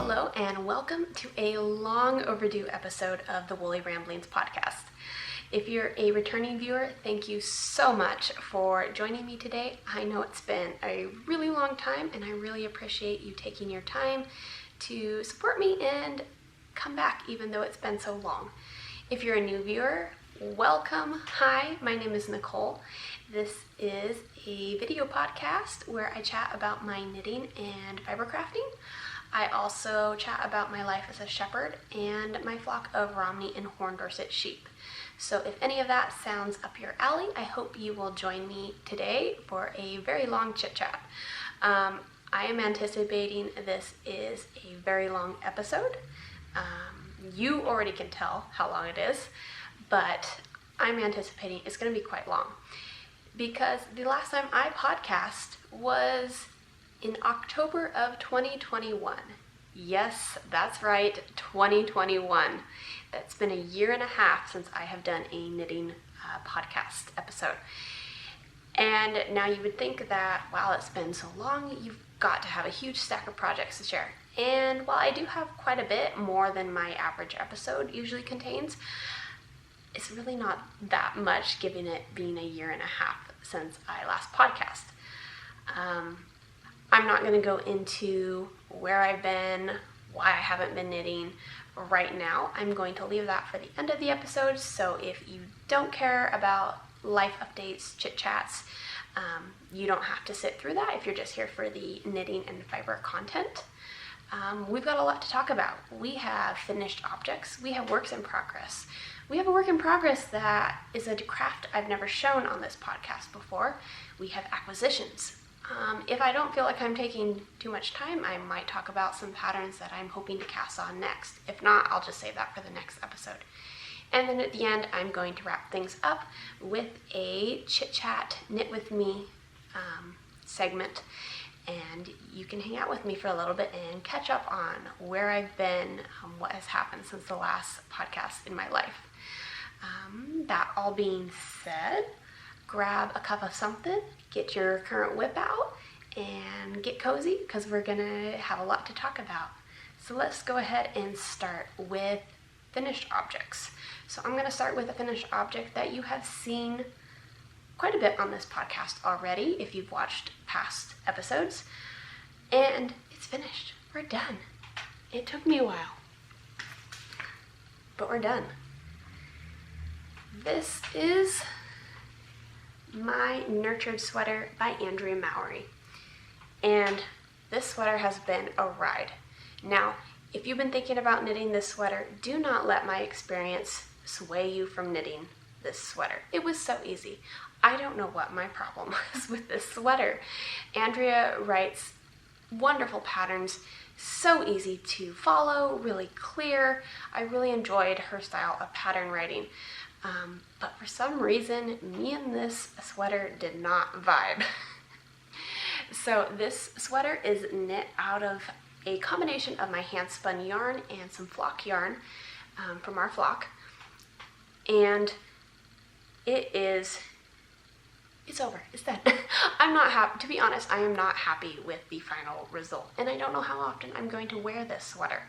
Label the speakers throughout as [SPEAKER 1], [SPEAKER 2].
[SPEAKER 1] Hello and welcome to a long overdue episode of the Woolly Ramblings podcast. If you're a returning viewer, thank you so much for joining me today. I know it's been a really long time and I really appreciate you taking your time to support me and come back even though it's been so long. If you're a new viewer, welcome. Hi, my name is Nicole. This is a video podcast where I chat about my knitting and fiber crafting. I also chat about my life as a shepherd and my flock of Romney and Horn Dorset sheep. So if any of that sounds up your alley, I hope you will join me today for a very long chit chat. I am anticipating this is a very long episode. You already can tell how long it is, but I'm anticipating it's going to be quite long because the last time I podcast was in October of 2021. Yes, that's right, 2021. It's been a year and a half since I have done a knitting podcast episode. And now you would think that, wow, it's been so long, you've got to have a huge stack of projects to share. And while I do have quite a bit more than my average episode usually contains, it's really not that much given it being a year and a half since I last podcast. I'm not going to go into where I've been, why I haven't been knitting right now. I'm going to leave that for the end of the episode, so if you don't care about life updates, chit chats, you don't have to sit through that if you're just here for the knitting and fiber content. We've got a lot to talk about. We have finished objects, we have works in progress. We have a work in progress that is a craft I've never shown on this podcast before. We have acquisitions. If I don't feel like I'm taking too much time, I might talk about some patterns that I'm hoping to cast on next. If not, I'll just save that for the next episode. And then at the end, I'm going to wrap things up with a chit-chat, knit with me segment. And you can hang out with me for a little bit and catch up on where I've been, what has happened since the last podcast in my life. That all being said, grab a cup of something, get your current whip out, and get cozy because we're gonna have a lot to talk about. So let's go ahead and start with finished objects. So I'm gonna start with a finished object that you have seen quite a bit on this podcast already if you've watched past episodes. And it's finished. We're done. It took me a while, but we're done. This is my Nurtured Sweater by Andrea Mowry. And this sweater has been a ride. Now, if you've been thinking about knitting this sweater, do not let my experience sway you from knitting this sweater. It was so easy. I don't know what my problem was with this sweater. Andrea writes wonderful patterns, so easy to follow, really clear. I really enjoyed her style of pattern writing. But for some reason, me and this sweater did not vibe. So this sweater is knit out of a combination of my Handspun yarn and some flock yarn from our flock. And it's over, it's done. I'm not happy, to be honest, I am not happy with the final result. And I don't know how often I'm going to wear this sweater.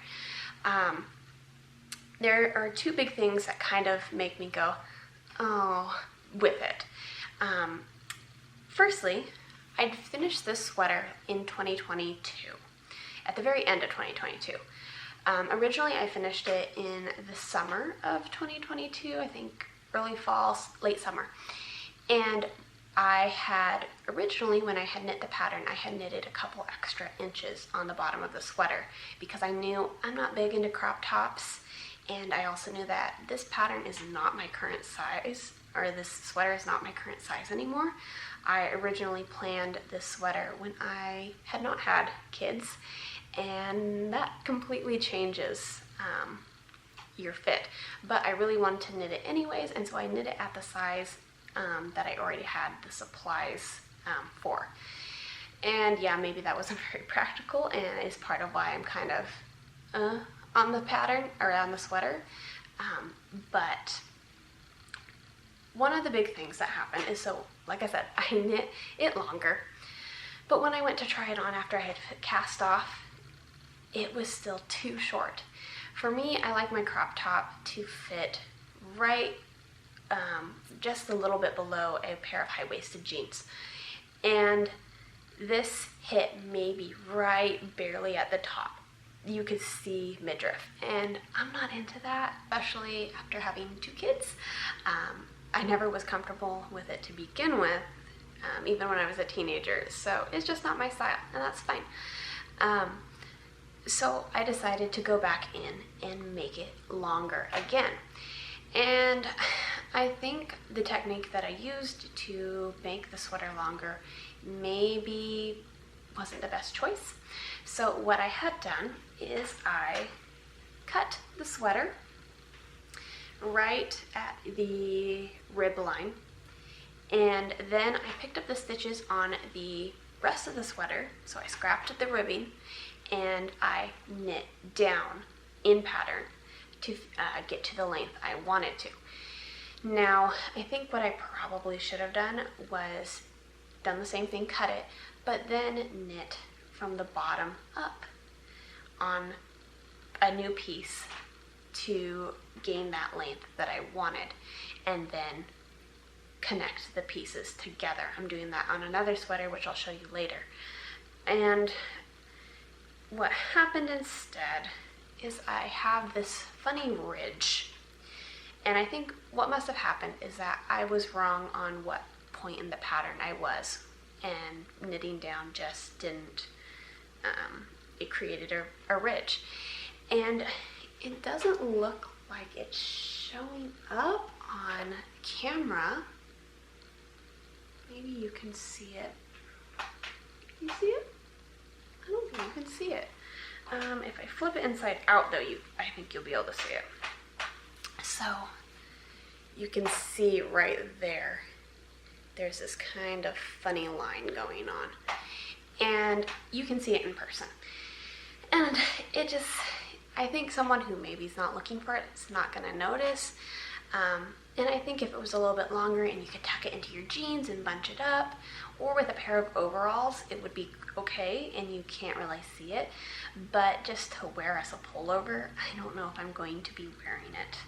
[SPEAKER 1] There are two big things that kind of make me go, oh, with it. Firstly, I finished this sweater in 2022, at the very end of 2022. Originally, I finished it in the summer of 2022, I think early fall, late summer. And I had originally, when I had knit the pattern, I had knitted a couple extra inches on the bottom of the sweater because I knew I'm not big into crop tops. And I also knew that this pattern is not my current size, or this sweater is not my current size anymore. I originally planned this sweater when I had not had kids, and that completely changes your fit. But I really wanted to knit it anyways, and so I knit it at the size that I already had the supplies for. And yeah, maybe that wasn't very practical, and is part of why I'm kind of on the pattern, or on the sweater, but one of the big things that happened is, so like I said, I knit it longer, but when I went to try it on after I had cast off, it was still too short. For me, I like my crop top to fit right just a little bit below a pair of high-waisted jeans. And this hit maybe right barely at the top. You could see midriff, and I'm not into that, especially after having 2 kids. I never was comfortable with it to begin with, even when I was a teenager, so it's just not my style, and that's fine. So I decided to go back in and make it longer again. And I think the technique that I used to make the sweater longer maybe wasn't the best choice. So what I had done is I cut the sweater right at the rib line, and then I picked up the stitches on the rest of the sweater, so I scrapped the ribbing and I knit down in pattern to get to the length I wanted to. Now, I think what I probably should have done was done the same thing, cut it, but then knit from the bottom up on a new piece to gain that length that I wanted, and then connect the pieces together. I'm doing that on another sweater, which I'll show you later. And what happened instead is I have this funny ridge, and I think what must have happened is that I was wrong on what point in the pattern I was, and knitting down just didn't, it created a ridge, and it doesn't look like it's showing up on camera. Maybe you can see it. Can you see it? I don't think you can see it. If I flip it inside out though, I think you'll be able to see it. So you can see right there, there's this kind of funny line going on, and you can see it in person. And it just, I think someone who maybe is not looking for it is not going to notice. And I think if it was a little bit longer and you could tuck it into your jeans and bunch it up, or with a pair of overalls, it would be okay and you can't really see it. But just to wear as a pullover, I don't know if I'm going to be wearing it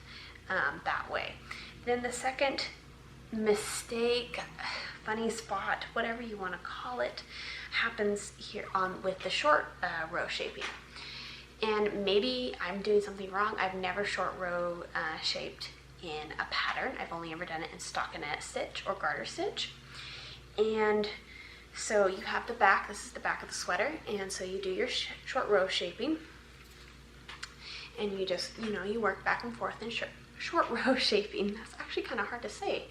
[SPEAKER 1] that way. Then the second mistake, funny spot, whatever you want to call it, happens here on with the short row shaping. And maybe I'm doing something wrong. I've never short row shaped in a pattern. I've only ever done it in stockinette stitch or garter stitch. And so you have the back, this is the back of the sweater, and so you do your short row shaping, and you just, you work back and forth in short row shaping. That's actually kind of hard to say.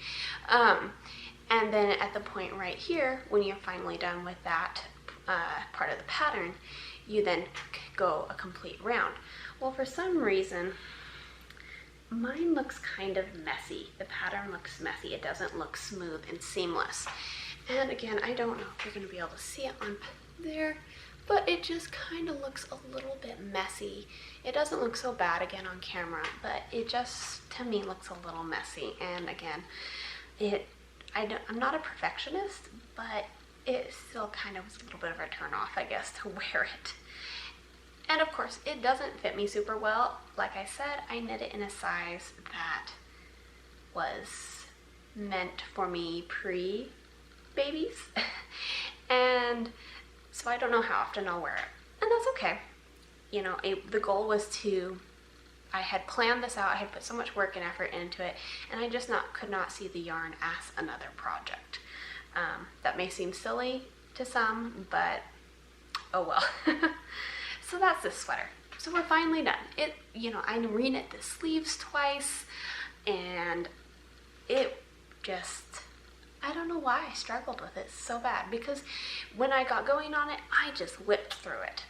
[SPEAKER 1] And then at the point right here, when you're finally done with that part of the pattern, you then go a complete round. Well, for some reason, mine looks kind of messy. The pattern looks messy. It doesn't look smooth and seamless. And again, I don't know if you're going to be able to see it on there, but it just kind of looks a little bit messy. It doesn't look so bad again on camera, but it just, to me, looks a little messy. And again, I'm not a perfectionist, but it still kind of was a little bit of a turn off, I guess, to wear it. And of course, it doesn't fit me super well. Like I said, I knit it in a size that was meant for me pre-babies. And so I don't know how often I'll wear it. And that's okay. The goal was I had planned this out, I had put so much work and effort into it, and I just could not see the yarn as another project. That may seem silly to some, but oh well. So that's this sweater. So we're finally done. I re-knit the sleeves twice, and it just, I don't know why I struggled with it so bad, because when I got going on it, I just whipped through it.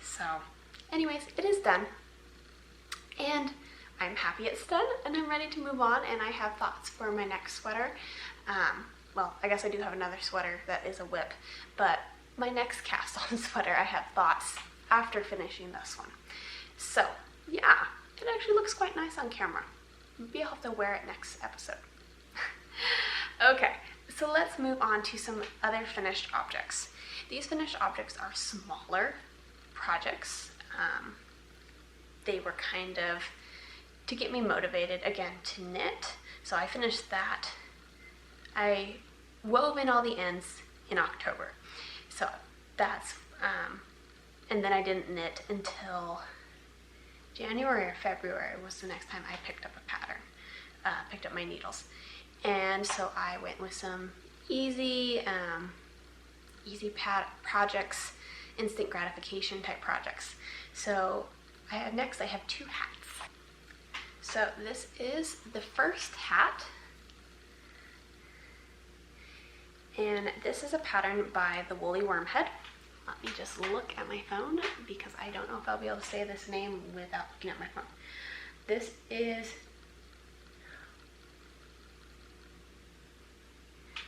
[SPEAKER 1] So anyways, it is done, and I'm happy it's done, and I'm ready to move on, and I have thoughts for my next sweater. Well, I guess I do have another sweater that is a whip, but my next cast on sweater, I have thoughts after finishing this one. So yeah, it actually looks quite nice on camera. Maybe I'll have to wear it next episode. Okay, so let's move on to some other finished objects. These finished objects are smaller projects. they were kind of to get me motivated again to knit. So I finished that. I wove in all the ends in October. So that's, and then I didn't knit until January or February was the next time I picked up a pattern, picked up my needles. And so I went with some easy projects, instant gratification type projects. So I have 2 hats. So this is the first hat, and this is a pattern by the Woolly Wormhead. Let me just look at my phone because I don't know if I'll be able to say this name without looking at my phone. This is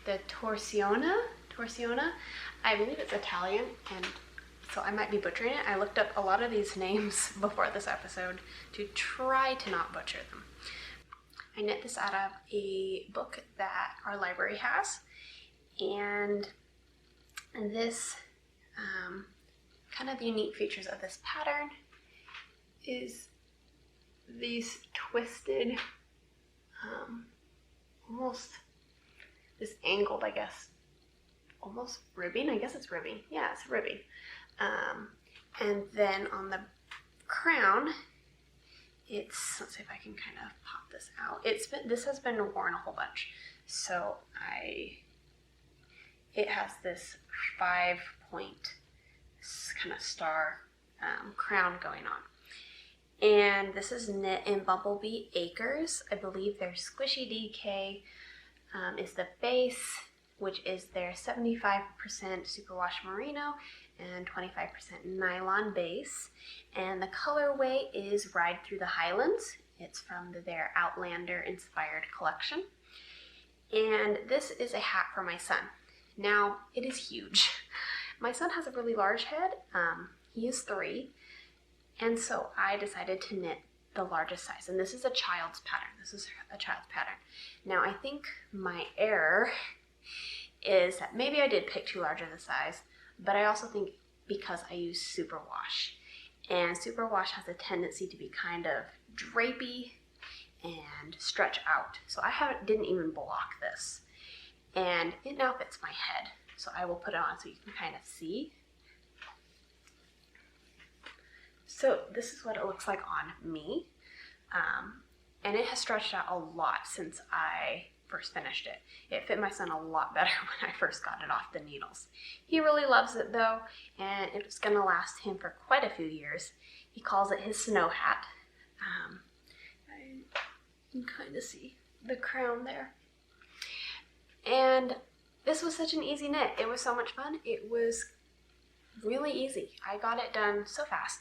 [SPEAKER 1] the Torsiona. I believe it's Italian, and so I might be butchering it. I looked up a lot of these names before this episode to try to not butcher them. I knit this out of a book that our library has, and this kind of the unique features of this pattern is these twisted, almost this angled, I guess, almost ribbing. I guess it's ribbing. Yeah, it's ribbing. And then on the crown, let's see if I can kind of pop this out. This has been worn a whole bunch. So it has this 5-point kind of star crown going on. And this is knit in Bumblebee Acres. I believe their Squishy DK is the base, which is their 75% superwash merino and 25% nylon base. And the colorway is Ride Through the Highlands. It's from their Outlander inspired collection. And this is a hat for my son. Now, it is huge. My son has a really large head. He is 3. And so I decided to knit the largest size. And this is a child's pattern. Now, I think my error is that maybe I did pick too large of a size, but I also think because I use superwash. And superwash has a tendency to be kind of drapey and stretch out. So I didn't even block this. And it now fits my head. So I will put it on so you can kind of see. So this is what it looks like on me. And it has stretched out a lot since I first finished it. It fit my son a lot better when I first got it off the needles. He really loves it though, and it's gonna last him for quite a few years. He calls it his snow hat. You can kind of see the crown there. And this was such an easy knit. It was so much fun. It was really easy. I got it done so fast.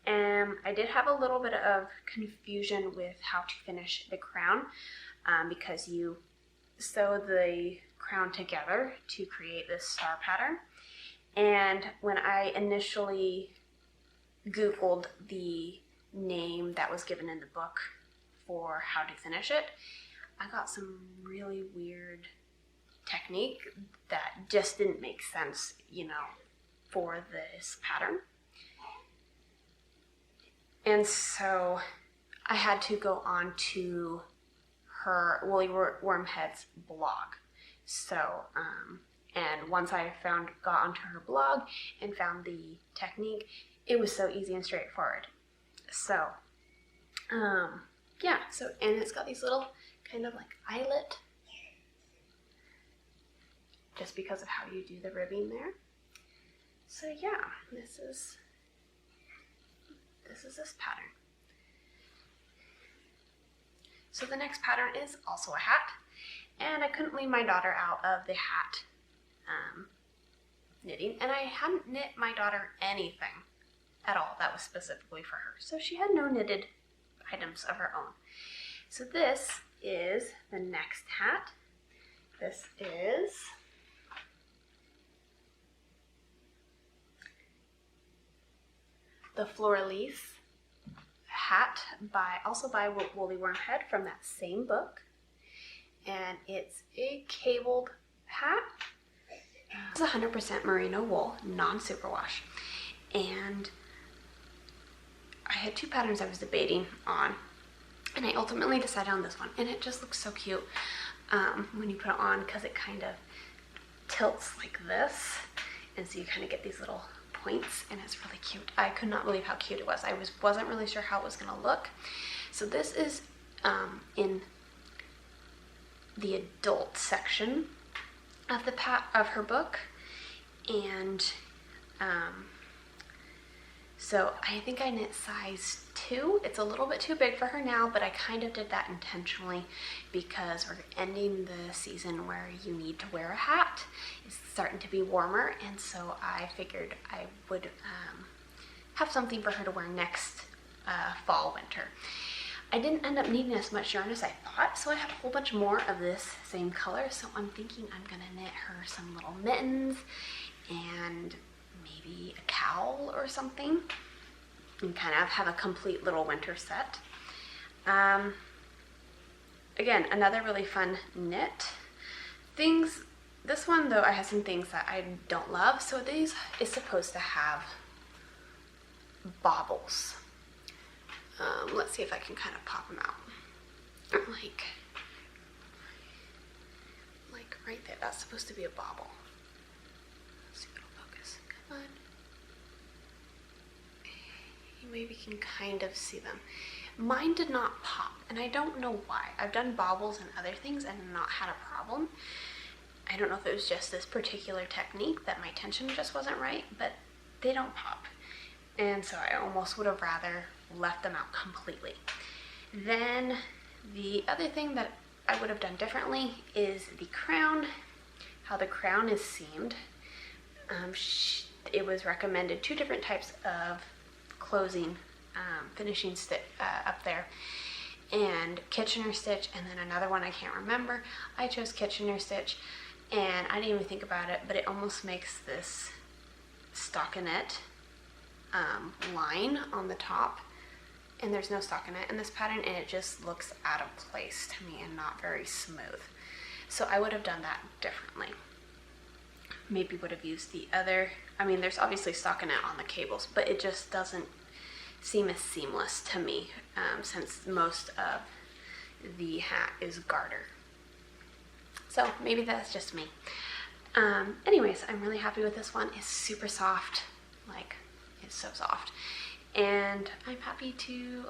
[SPEAKER 1] And I did have a little bit of confusion with how to finish the crown because you sew the crown together to create this star pattern. And when I initially Googled the name that was given in the book for how to finish it, I got some really weird technique that just didn't make sense, for this pattern. And so I had to go on to her Woolly Wormhead's blog. So, and once I got onto her blog and found the technique, it was so easy and straightforward. So, yeah, and it's got these little kind of like eyelet, just because of how you do the ribbing there. So yeah, this is this pattern. So the next pattern is also a hat, and I couldn't leave my daughter out of the hat knitting, and I hadn't knit my daughter anything at all that was specifically for her, so she had no knitted items of her own. So this is the next hat. This is the Fleur-de-Lis hat also by Woolly Wormhead from that same book, and it's a cabled hat. It's 100% merino wool, non-superwash, and had two patterns I was debating on, and I ultimately decided on this one, and it just looks so cute when you put it on, because it kind of tilts like this, and so you kind of get these little points, and it's really cute. I could not believe how cute it was. I wasn't really sure how it was going to look. So this is in the adult section of her book, and so I think I knit size 2. It's a little bit too big for her now, but I kind of did that intentionally because we're ending the season where you need to wear a hat. It's starting to be warmer, and so I figured I would have something for her to wear next fall, winter. I didn't end up needing as much yarn as I thought, so I have a whole bunch more of this same color, so I'm thinking I'm gonna knit her some little mittens and maybe a cowl or something, and kind of have a complete little winter set. Again, another really fun knit. This one though, I have some things that I don't love. So these is supposed to have baubles. Let's see if I can kind of pop them out. Like right there, that's supposed to be a bauble. Let's see if it'll focus. Come on. You maybe can kind of see them. Mine did not pop, and I don't know why. I've done baubles and other things and not had a problem. I don't know if it was just this particular technique that my tension just wasn't right, but they don't pop. And so I almost would have rather left them out completely. Then the other thing that I would have done differently is the crown, how the crown is seamed. It was recommended 2 different types of closing, finishing stitch up there, and Kitchener stitch, and then another one I can't remember. I chose Kitchener stitch, and I didn't even think about it, but it almost makes this stockinette line on the top, and there's no stockinette in this pattern, and it just looks out of place to me and not very smooth. So I would have done that differently. Maybe would have used the other, I mean, there's obviously stockinette on the cables, but it just doesn't seem as seamless to me, since most of the hat is garter. So maybe that's just me. Anyways, I'm really happy with this one. It's super soft, like it's so soft. And I'm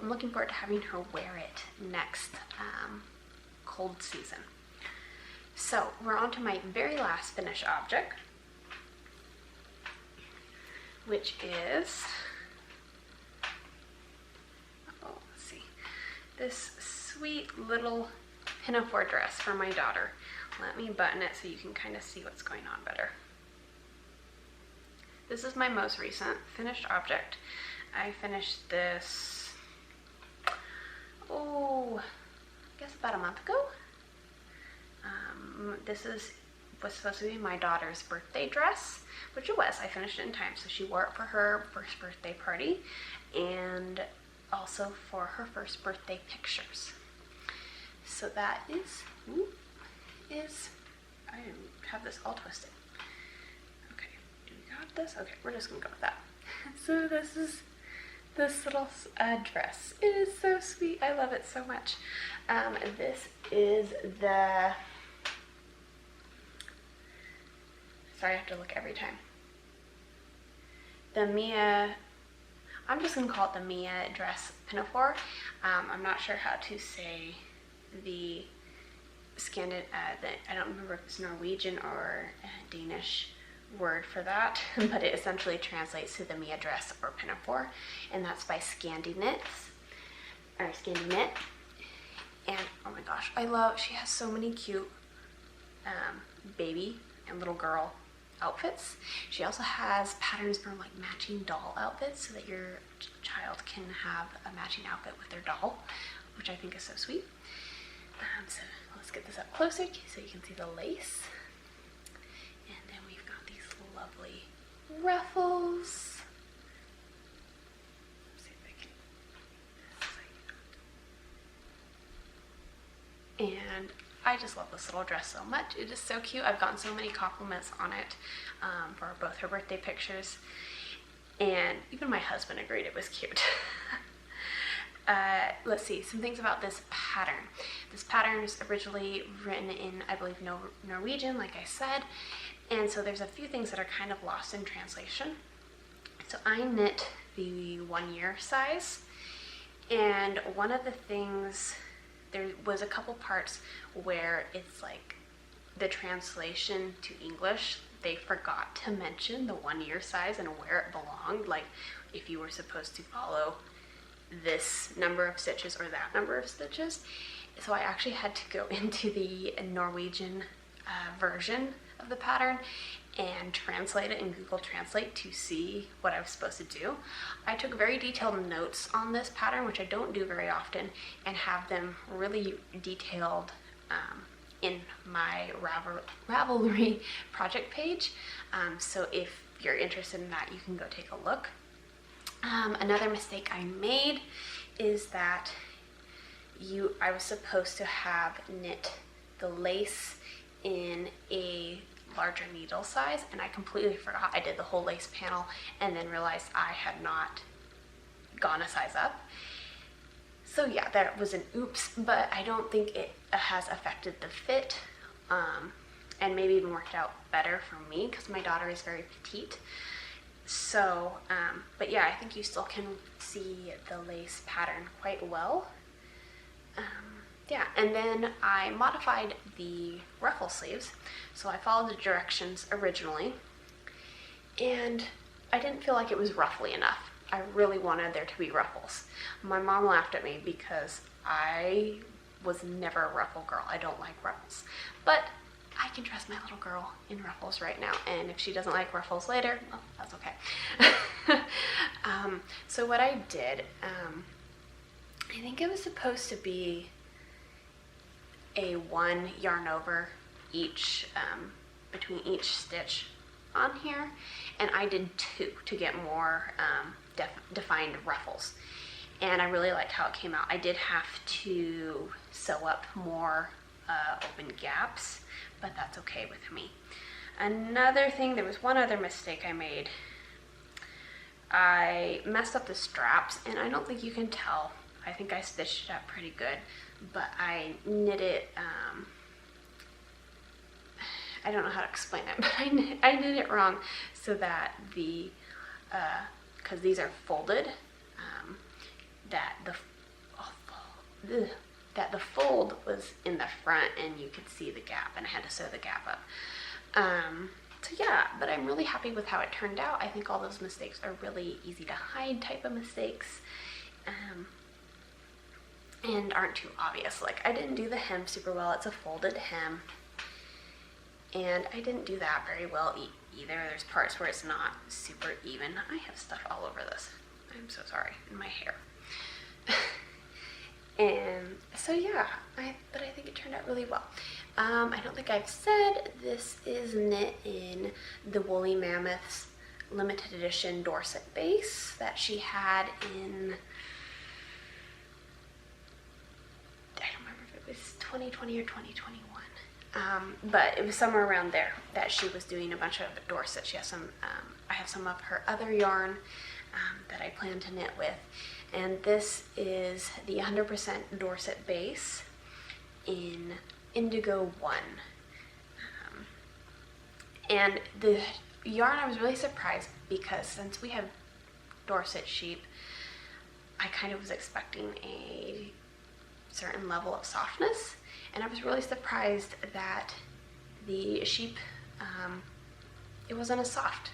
[SPEAKER 1] looking forward to having her wear it next cold season. So we're on to my very last finished object, which is, let's see, this sweet little pinafore dress for my daughter. Let me button it so you can kind of see what's going on better. This is my most recent finished object. I finished this, I guess about a month ago. This was supposed to be my daughter's birthday dress, which it was. I finished it in time, so she wore it for her first birthday party and also for her first birthday pictures. So that is, I have this all twisted. Okay, do we got this? Okay, we're just gonna go with that. So this is this little dress. It is so sweet. I love it so much. This is the, sorry, I have to look every time. The Mia, I'm just gonna call it the Mia dress pinafore. I'm not sure how to say the I don't remember if it's Norwegian or Danish word for that, but it essentially translates to the Mia dress or pinafore, and that's by Scandi Knit. And oh my gosh, she has so many cute baby and little girl outfits. She also has patterns for like matching doll outfits so that your child can have a matching outfit with their doll, which I think is so sweet. So let's get this up closer so you can see the lace. And then we've got these lovely ruffles. Let's see if I can. And I just love this little dress so much. It is so cute. I've gotten so many compliments on it for both her birthday pictures, and even my husband agreed it was cute. let's see, some things about this pattern. This pattern is originally written in, I believe, Norwegian, like I said, and so there's a few things that are kind of lost in translation. So I knit the 1 year size, and one of the things, there was a couple parts where it's like the translation to English, they forgot to mention the 1 year size and where it belonged, like if you were supposed to follow this number of stitches or that number of stitches. So I actually had to go into the Norwegian version of the pattern and translate it in Google Translate to see what I was supposed to do. I took very detailed notes on this pattern, which I don't do very often, and have them really detailed in my Ravelry project page. So if you're interested in that, you can go take a look. Another mistake I made is that I was supposed to have knit the lace in a larger needle size, and I completely forgot. I did the whole lace panel and then realized I had not gone a size up. So yeah, that was an oops, but I don't think it has affected the fit, and maybe even worked out better for me because my daughter is very petite. So, but yeah, I think you still can see the lace pattern quite well. Yeah, and then I modified the ruffle sleeves. So I followed the directions originally, and I didn't feel like it was ruffly enough. I really wanted there to be ruffles. My mom laughed at me because I was never a ruffle girl. I don't like ruffles. But I can trust my little girl in ruffles right now, and if she doesn't like ruffles later, well, that's okay. So what I did, I think it was supposed to be a 1 yarn over each, between each stitch on here, and I did 2 to get more defined ruffles, and I really liked how it came out. I did have to sew up more open gaps, but that's okay with me. Another thing, there was one other mistake I made. I messed up the straps, and I don't think you can tell. I think I stitched it up pretty good, but I knit it, I don't know how to explain it, but I knit it wrong so that the, because these are folded, that the fold was in the front and you could see the gap, and I had to sew the gap up. So yeah, but I'm really happy with how it turned out. I think all those mistakes are really easy to hide type of mistakes, and aren't too obvious. Like, I didn't do the hem super well. It's a folded hem, and I didn't do that very well either. There's parts where it's not super even. I have stuff all over this. I'm so sorry, in my hair. And so yeah, but I think it turned out really well. I don't think I've said this is knit in the Woolly Mammoth's limited edition Dorset base that she had in, I don't remember if it was 2020 or 2021. But it was somewhere around there that she was doing a bunch of Dorset. She has some, I have some of her other yarn that I plan to knit with. And this is the 100% Dorset base in Indigo 1. And the yarn, I was really surprised because since we have Dorset sheep, I kind of was expecting a certain level of softness. And I was really surprised that the sheep, it wasn't as soft.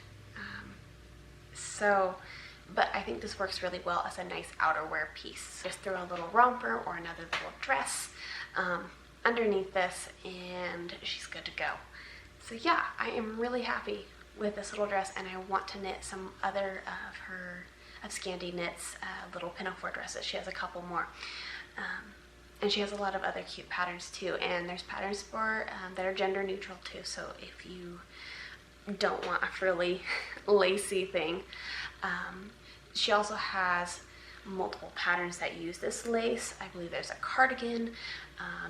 [SPEAKER 1] But I think this works really well as a nice outerwear piece. Just throw a little romper or another little dress underneath this, and she's good to go. So yeah, I am really happy with this little dress, and I want to knit some other of Scandi Knits little pinafore dresses. She has a couple more. And she has a lot of other cute patterns too, and there's patterns for that are gender neutral too, so if you don't want a frilly, lacy thing. She also has multiple patterns that use this lace. I believe there's a cardigan.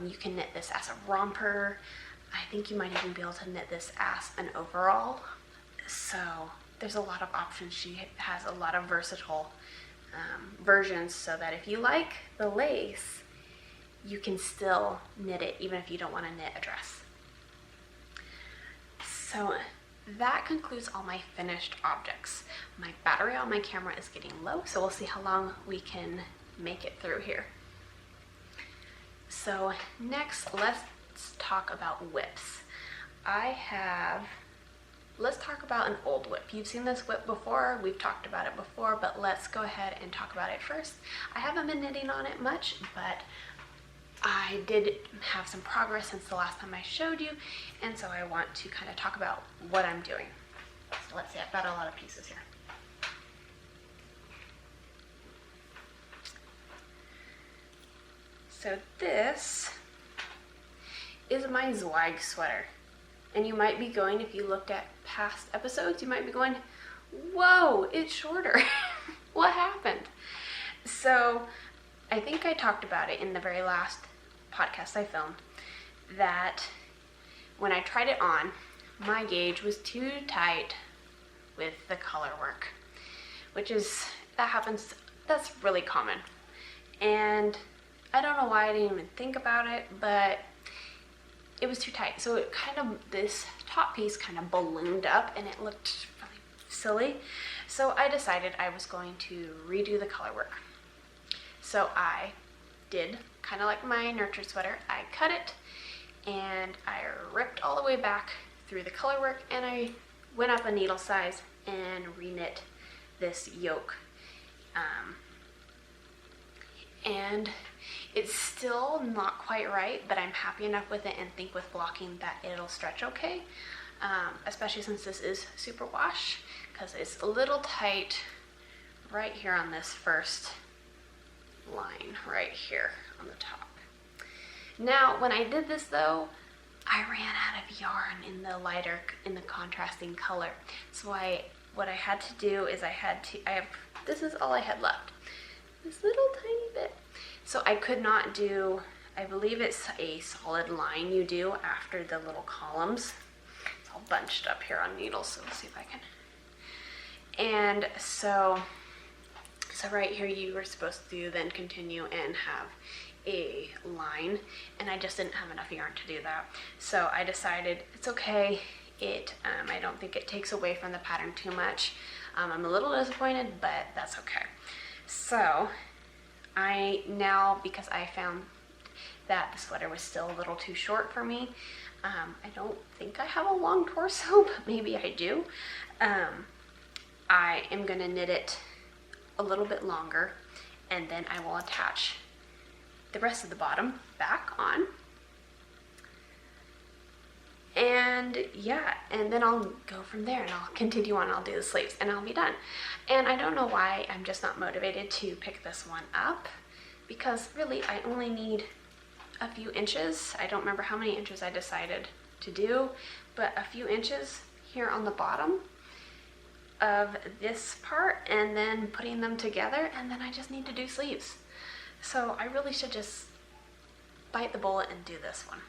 [SPEAKER 1] You can knit this as a romper. I think you might even be able to knit this as an overall. So there's a lot of options. She has a lot of versatile versions so that if you like the lace, you can still knit it even if you don't want to knit a dress. So that concludes all my finished objects. My battery on my camera is getting low, so we'll see how long we can make it through here. So next, let's talk about whips. Let's talk about an old whip. You've seen this whip before, we've talked about it before, but let's go ahead and talk about it first. I haven't been knitting on it much, but I did have some progress since the last time I showed you, and so I want to kind of talk about what I'm doing. So let's see, I've got a lot of pieces here. So this is my Zweig sweater. And you might be going, if you looked at past episodes, you might be going, whoa, it's shorter. What happened? So I think I talked about it in the very last podcast I filmed, that when I tried it on, my gauge was too tight with the color work, that's really common. And I don't know why I didn't even think about it, but it was too tight. So it this top piece kind of ballooned up and it looked really silly. So I decided I was going to redo the color work. So I did, kind of like my nurtured sweater, I cut it and I ripped all the way back through the color work, and I went up a needle size and reknit this yoke. And it's still not quite right, but I'm happy enough with it and think with blocking that it'll stretch okay, especially since this is super wash, because it's a little tight right here on this first line right here on the top. Now, when I did this though, I ran out of yarn in the contrasting color. So what I had to do is this is all I had left. This little tiny bit. So I could not do, I believe it's a solid line you do after the little columns. It's all bunched up here on needles, so let's see if I can. And so right here you were supposed to then continue and have a line, and I just didn't have enough yarn to do that. So I decided it's okay. I don't think it takes away from the pattern too much. I'm a little disappointed, but that's okay. So because I found that the sweater was still a little too short for me, I don't think I have a long torso, but maybe I do. I am gonna knit it a little bit longer, and then I will attach the rest of the bottom back on. And yeah, and then I'll go from there and I'll continue on, I'll do the sleeves and I'll be done. And I don't know why I'm just not motivated to pick this one up, because really I only need a few inches. I don't remember how many inches I decided to do, but a few inches here on the bottom of this part, and then putting them together, and then I just need to do sleeves. So I really should just bite the bullet and do this one.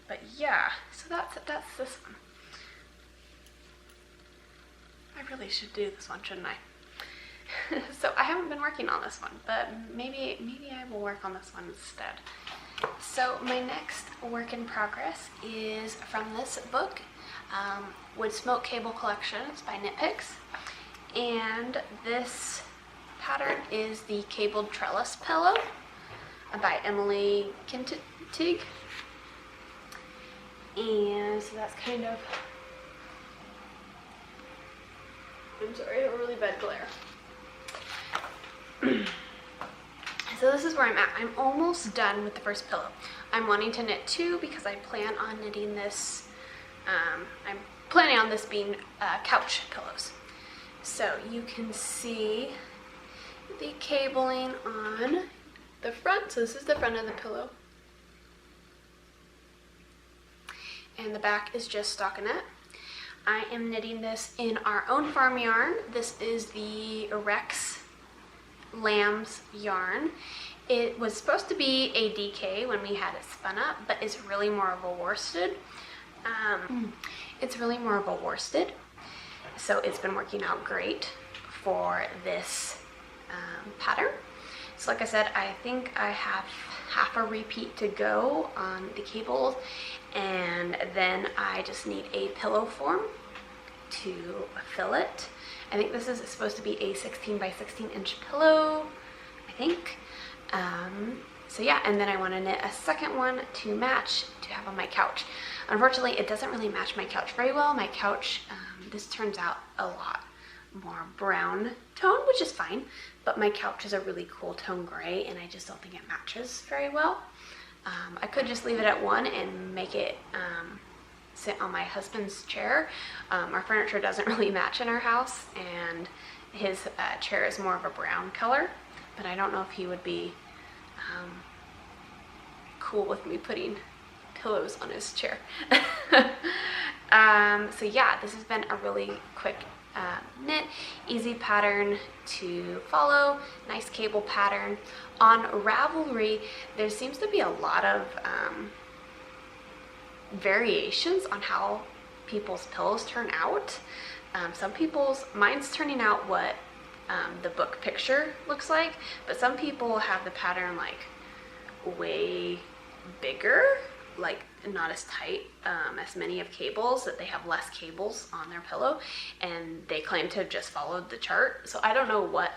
[SPEAKER 1] But yeah, so that's this one. I really should do this one, shouldn't I? So I haven't been working on this one, but maybe I will work on this one instead. So my next work in progress is from this book, Wood Smoke Cable Collection. It's by Knit Picks, and this pattern is the Cabled Trellis Pillow by Emily Kintig. And so that's kind of, I'm sorry, I have a really bad glare. So this is where I'm at. I'm almost done with the first pillow. I'm wanting to knit two because I plan on knitting this, I'm planning on this being couch pillows. So you can see the cabling on the front. So this is the front of the pillow. And the back is just stockinette. I am knitting this in our own farm yarn. This is the Rex Lambs yarn. It was supposed to be a DK when we had it spun up, but it's really more of a worsted. So it's been working out great for this pattern. So like I said, I think I have half a repeat to go on the cables, and then I just need a pillow form to fill it. I think this is supposed to be a 16 by 16 inch pillow, I think. So yeah, and then I want to knit a second one to match to have on my couch. Unfortunately, it doesn't really match my couch very well. My couch, this turns out a lot more brown tone, which is fine, but my couch is a really cool tone gray, and I just don't think it matches very well. I could just leave it at 1 and make it sit on my husband's chair. Our furniture doesn't really match in our house, and his chair is more of a brown color, but I don't know if he would be cool with me putting pillows on his chair. So yeah, this has been a really quick knit, easy pattern to follow, nice cable pattern. On Ravelry, there seems to be a lot of variations on how people's pillows turn out. Mine's turning out what the book picture looks like, but some people have the pattern like way bigger, like not as tight as many of cables, that they have less cables on their pillow, and they claim to have just followed the chart. So I don't know what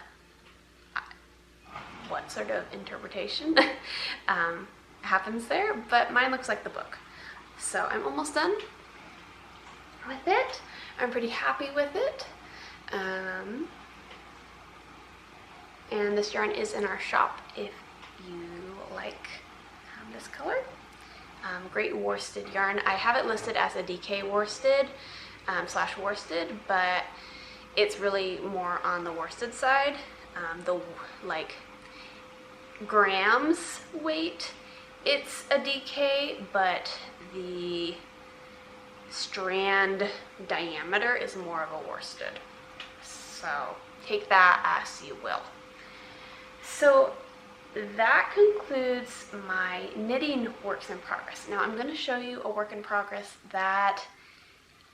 [SPEAKER 1] sort of interpretation happens there, but mine looks like the book. So I'm almost done with it. I'm pretty happy with it. And this yarn is in our shop if you like this color. Great worsted yarn. I have it listed as a DK worsted slash worsted, but it's really more on the worsted side. The like grams weight, it's a DK, but the strand diameter is more of a worsted. So take that as you will. So that concludes my knitting works in progress. Now I'm going to show you a work in progress that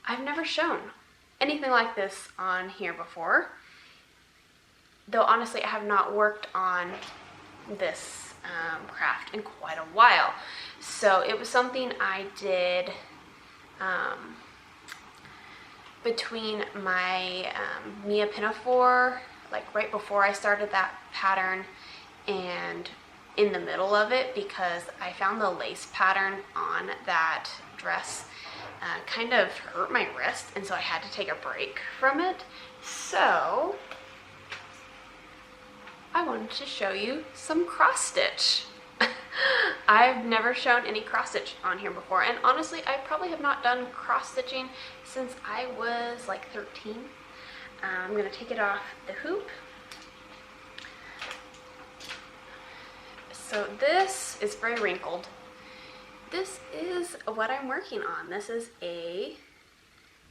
[SPEAKER 1] I've never shown anything like this on here before. Though honestly, I have not worked on this craft in quite a while. So it was something I did between my Mia Pinafore, like right before I started that pattern, and in the middle of it, because I found the lace pattern on that dress kind of hurt my wrist, and so I had to take a break from it. So I wanted to show you some cross stitch. I've never shown any cross stitch on here before, and honestly I probably have not done cross stitching since I was like 13. I'm going to take it off the hoop. So this is very wrinkled. This is what I'm working on. This is a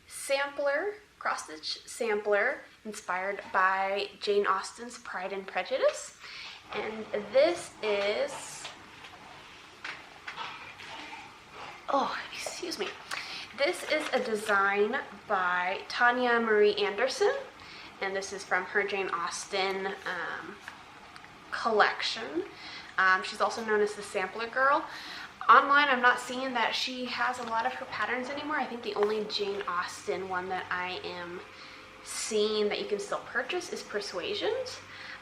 [SPEAKER 1] sampler, cross stitch sampler, inspired by Jane Austen's Pride and Prejudice. And this is, oh, excuse me. This is a design by Tanya Marie Anderson, and this is from her Jane Austen collection. She's also known as the Sampler Girl. Online, I'm not seeing that she has a lot of her patterns anymore. I think the only Jane Austen one that I am seeing that you can still purchase is Persuasions.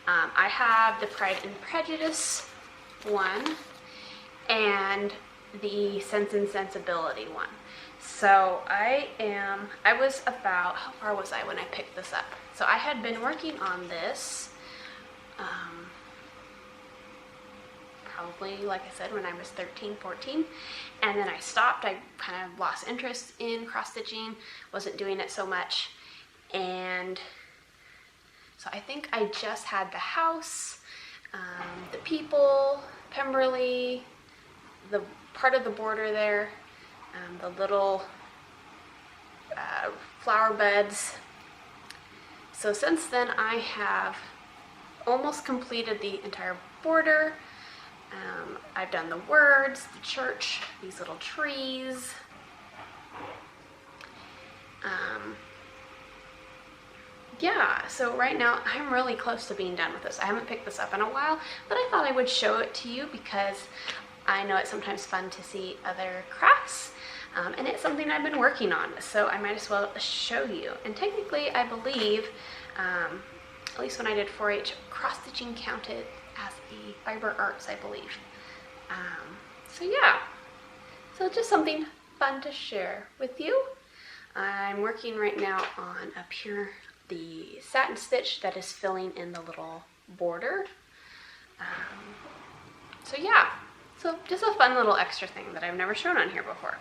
[SPEAKER 1] I have the Pride and Prejudice one and the Sense and Sensibility one. So I was about, how far was I when I picked this up? So I had been working on this probably, like I said, when I was 13, 14, and then I stopped. I kind of lost interest in cross stitching, wasn't doing it so much, and so I think I just had the house, the people, Pemberley, the part of the border there, the little flower beds. So since then I have almost completed the entire border. I've done the words, the church, these little trees. yeah, so right now I'm really close to being done with this. I haven't picked this up in a while, but I thought I would show it to you because I know it's sometimes fun to see other crafts, and it's something I've been working on, so I might as well show you. And technically, I believe, at least when I did 4-H, cross-stitching counted as a fiber arts, I believe. So yeah, so just something fun to share with you. I'm working right now on the satin stitch that is filling in the little border. So yeah, so just a fun little extra thing that I've never shown on here before.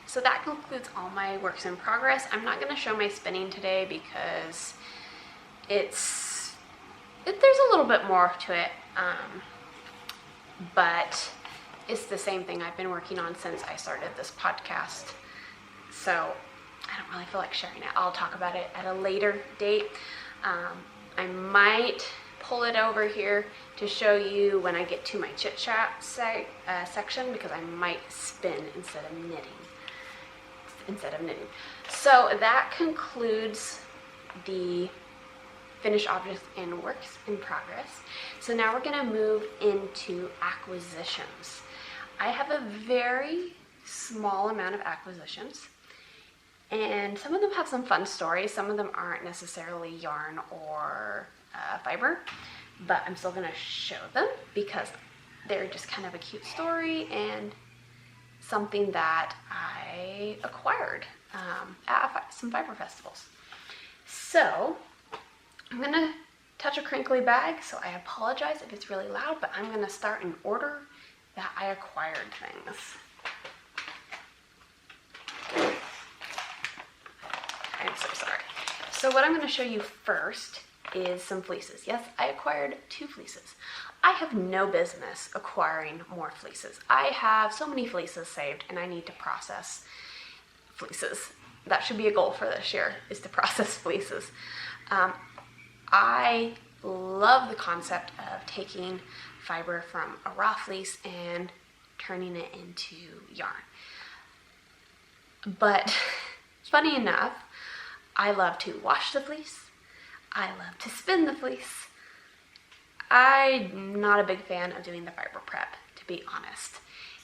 [SPEAKER 1] So that concludes all my works in progress. I'm not going to show my spinning today because there's a little bit more to it, but it's the same thing I've been working on since I started this podcast. So I don't really feel like sharing it. I'll talk about it at a later date. I might pull it over here to show you when I get to my chit chat section, because I might spin instead of knitting. So that concludes the finished objects and works in progress. So now we're going to move into acquisitions. I have a very small amount of acquisitions, and some of them have some fun stories. Some of them aren't necessarily yarn or fiber, but I'm still going to show them because they're just kind of a cute story and something that I acquired at some fiber festivals. So I'm going to touch a crinkly bag, so I apologize if it's really loud, but I'm going to start in order that I acquired things. I'm so sorry. So what I'm going to show you first is some fleeces. Yes, I acquired 2 fleeces. I have no business acquiring more fleeces. I have so many fleeces saved, and I need to process fleeces. That should be a goal for this year, is to process fleeces. I love the concept of taking fiber from a raw fleece and turning it into yarn. But funny enough, I love to wash the fleece. I love to spin the fleece. I'm not a big fan of doing the fiber prep, to be honest.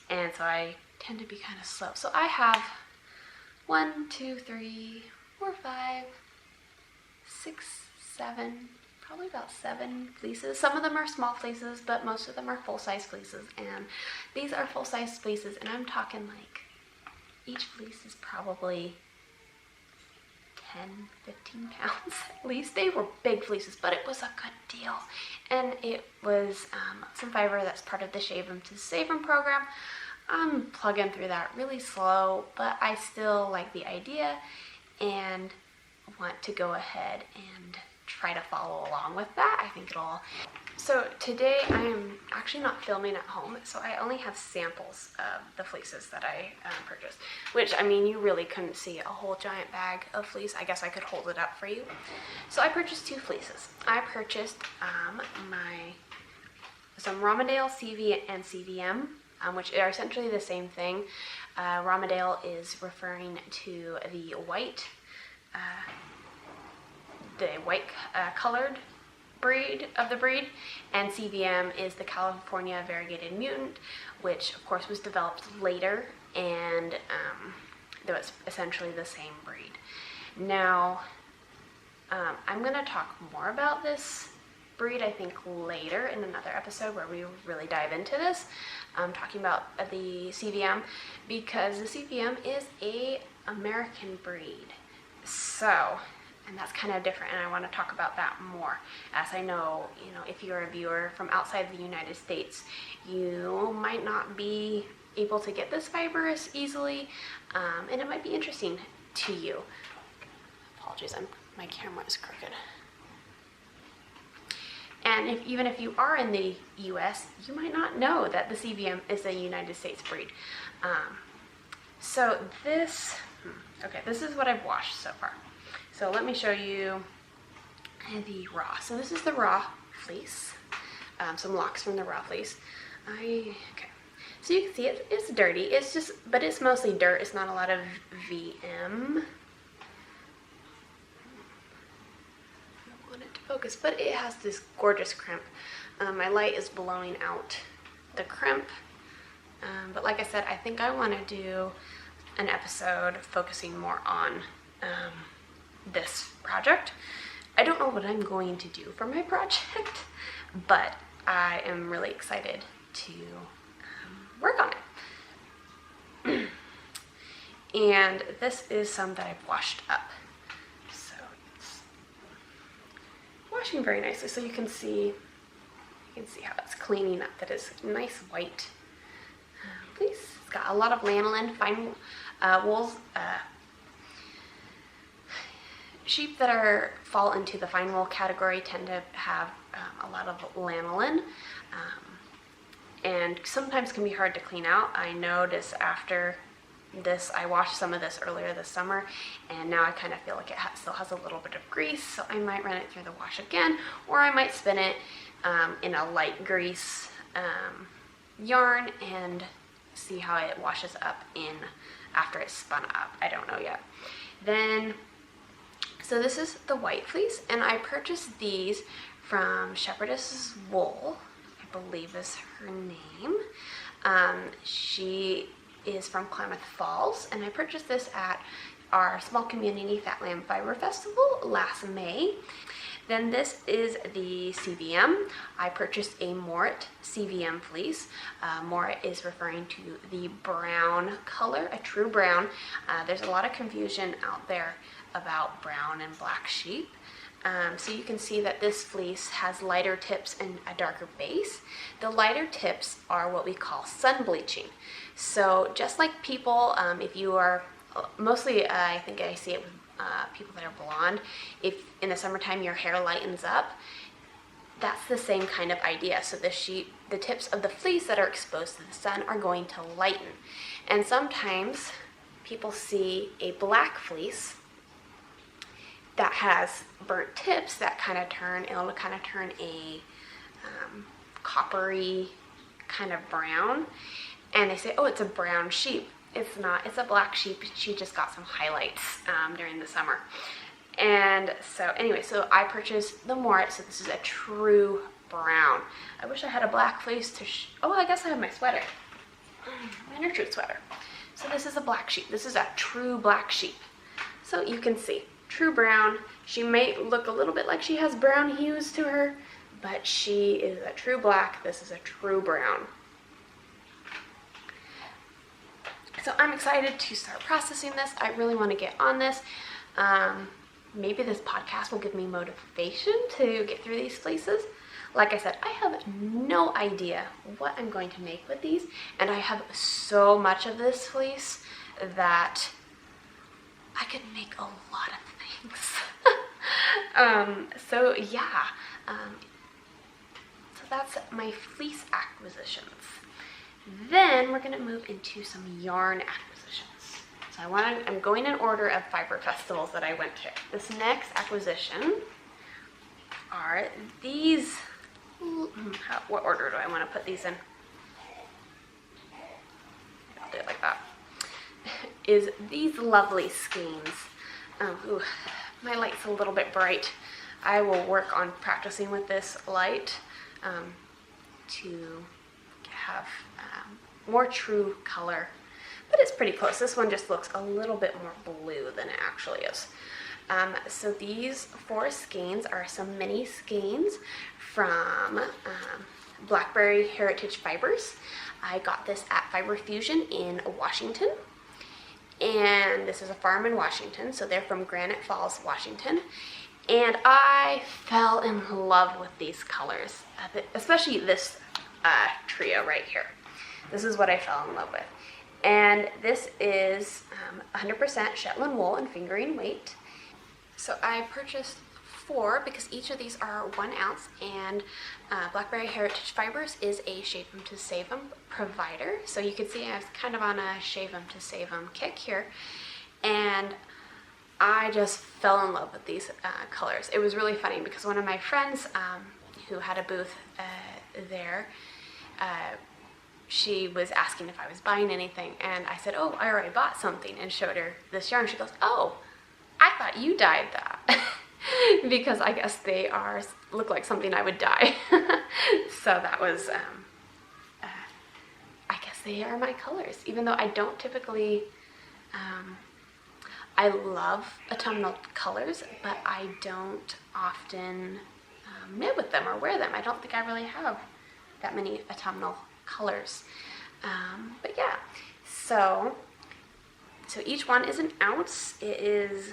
[SPEAKER 1] And so I tend to be kind of slow. So I have 1, 2, 3, 4, 5, 6, 7, probably about 7 fleeces. Some of them are small fleeces, but most of them are full-size fleeces. And these are full-size fleeces, and I'm talking like each fleece is probably 10, 15 pounds at least. They were big fleeces, but it was a good deal. And it was some fiber that's part of the Shave 'em to Save 'em program. I'm plugging through that really slow, but I still like the idea and want to go ahead and try to follow along with that. I think so today I am actually not filming at home, so I only have samples of the fleeces that I purchased, which, I mean, you really couldn't see a whole giant bag of fleece. I guess I could hold it up for you. So I purchased 2 fleeces. I purchased some Romadale CV and CVM, which are essentially the same thing. Romadale is referring to the white colored breed, and CVM is the California Variegated Mutant, which of course was developed later, and it was essentially the same breed. Now, I'm going to talk more about this breed, I think, later in another episode where we really dive into this. I'm talking about the CVM because the CVM is a American breed. So, and that's kind of different, and I want to talk about that more, as I know, if you're a viewer from outside the United States, you might not be able to get this fiber as easily, and it might be interesting to you. Apologies, my camera is crooked. And even if you are in the US, you might not know that the CVM is a United States breed. So this is what I've washed so far. So let me show you the raw. So this is the raw fleece, some locks from the raw fleece. So you can see it's dirty. But it's mostly dirt. It's not a lot of VM. focus, but it has this gorgeous crimp. My light is blowing out the crimp, but like I said, I think I want to do an episode focusing more on this project. I don't know what I'm going to do for my project, but I am really excited to work on it. And this is some that I've washed up. So it's washing very nicely, so you can see how it's cleaning up. That is nice white fleece. It's got a lot of lanolin, fine wools. Sheep that fall into the fine wool category tend to have a lot of lanolin, and sometimes can be hard to clean out. I noticed after this, I washed some of this earlier this summer, and now I kind of feel like it still has a little bit of grease, so I might run it through the wash again, or I might spin it in a light grease yarn and see how it washes up after it's spun up. I don't know yet. So this is the white fleece, and I purchased these from Shepherdess's Wool, I believe is her name. She is from Klamath Falls, and I purchased this at our small community Fat Lamb Fiber Festival last May. Then this is the CVM. I purchased a Morit CVM fleece. Morit is referring to the brown color, a true brown. There's a lot of confusion out there about brown and black sheep. So you can see that this fleece has lighter tips and a darker base. The lighter tips are what we call sun bleaching. So just like people, if you are, mostly I think I see it with people that are blonde, if in the summertime your hair lightens up, that's the same kind of idea. So the tips of the fleece that are exposed to the sun are going to lighten. And sometimes people see a black fleece that has burnt tips that it'll kind of turn a coppery kind of brown, and they say, oh, it's a brown sheep. It's not, it's a black sheep. She just got some highlights during the summer. And so anyway, so I purchased the Morit, so this is a true brown. I wish I had a black fleece to oh, I guess I have my sweater, my nurtured sweater. So this is a black sheep. This is a true black sheep. So you can see, true brown. She may look a little bit like she has brown hues to her, but she is a true black. This is a true brown. So I'm excited to start processing this. I really want to get on this. Maybe this podcast will give me motivation to get through these fleeces. Like I said, I have no idea what I'm going to make with these, and I have so much of this fleece that I could make a lot of things. So yeah, so that's my fleece acquisitions. Then we're gonna move into some yarn acquisitions. So I'm going in order of fiber festivals that I went to. This next acquisition are these. What order do I want to put these in? I'll do it like that. Is these lovely skeins. Ooh, my light's a little bit bright. I will work on practicing with this light to have more true color, but it's pretty close. This one just looks a little bit more blue than it actually is. So these 4 skeins are some mini skeins from Blackberry Heritage Fibers. I got this at Fiber Fusion in Washington, and this is a farm in Washington, so they're from Granite Falls, Washington, and I fell in love with these colors, especially this trio right here. This is what I fell in love with, and this is 100% Shetland wool and fingering weight. So I purchased 4 because each of these are 1 ounce, and Blackberry Heritage Fibers is a shave 'em to save 'em provider. So you can see I was kind of on a shave 'em to save 'em kick here, and I just fell in love with these colors. It was really funny because one of my friends who had a booth there, she was asking if I was buying anything, and I said, oh, I already bought something, and showed her this yarn. She goes, oh, I thought you dyed that. because I guess they look like something I would dye. So that was, I guess they are my colors, even though I don't typically, I love autumnal colors, but I don't often knit with them or wear them. I don't think I really have that many autumnal colors. But yeah, so each one is an ounce. It is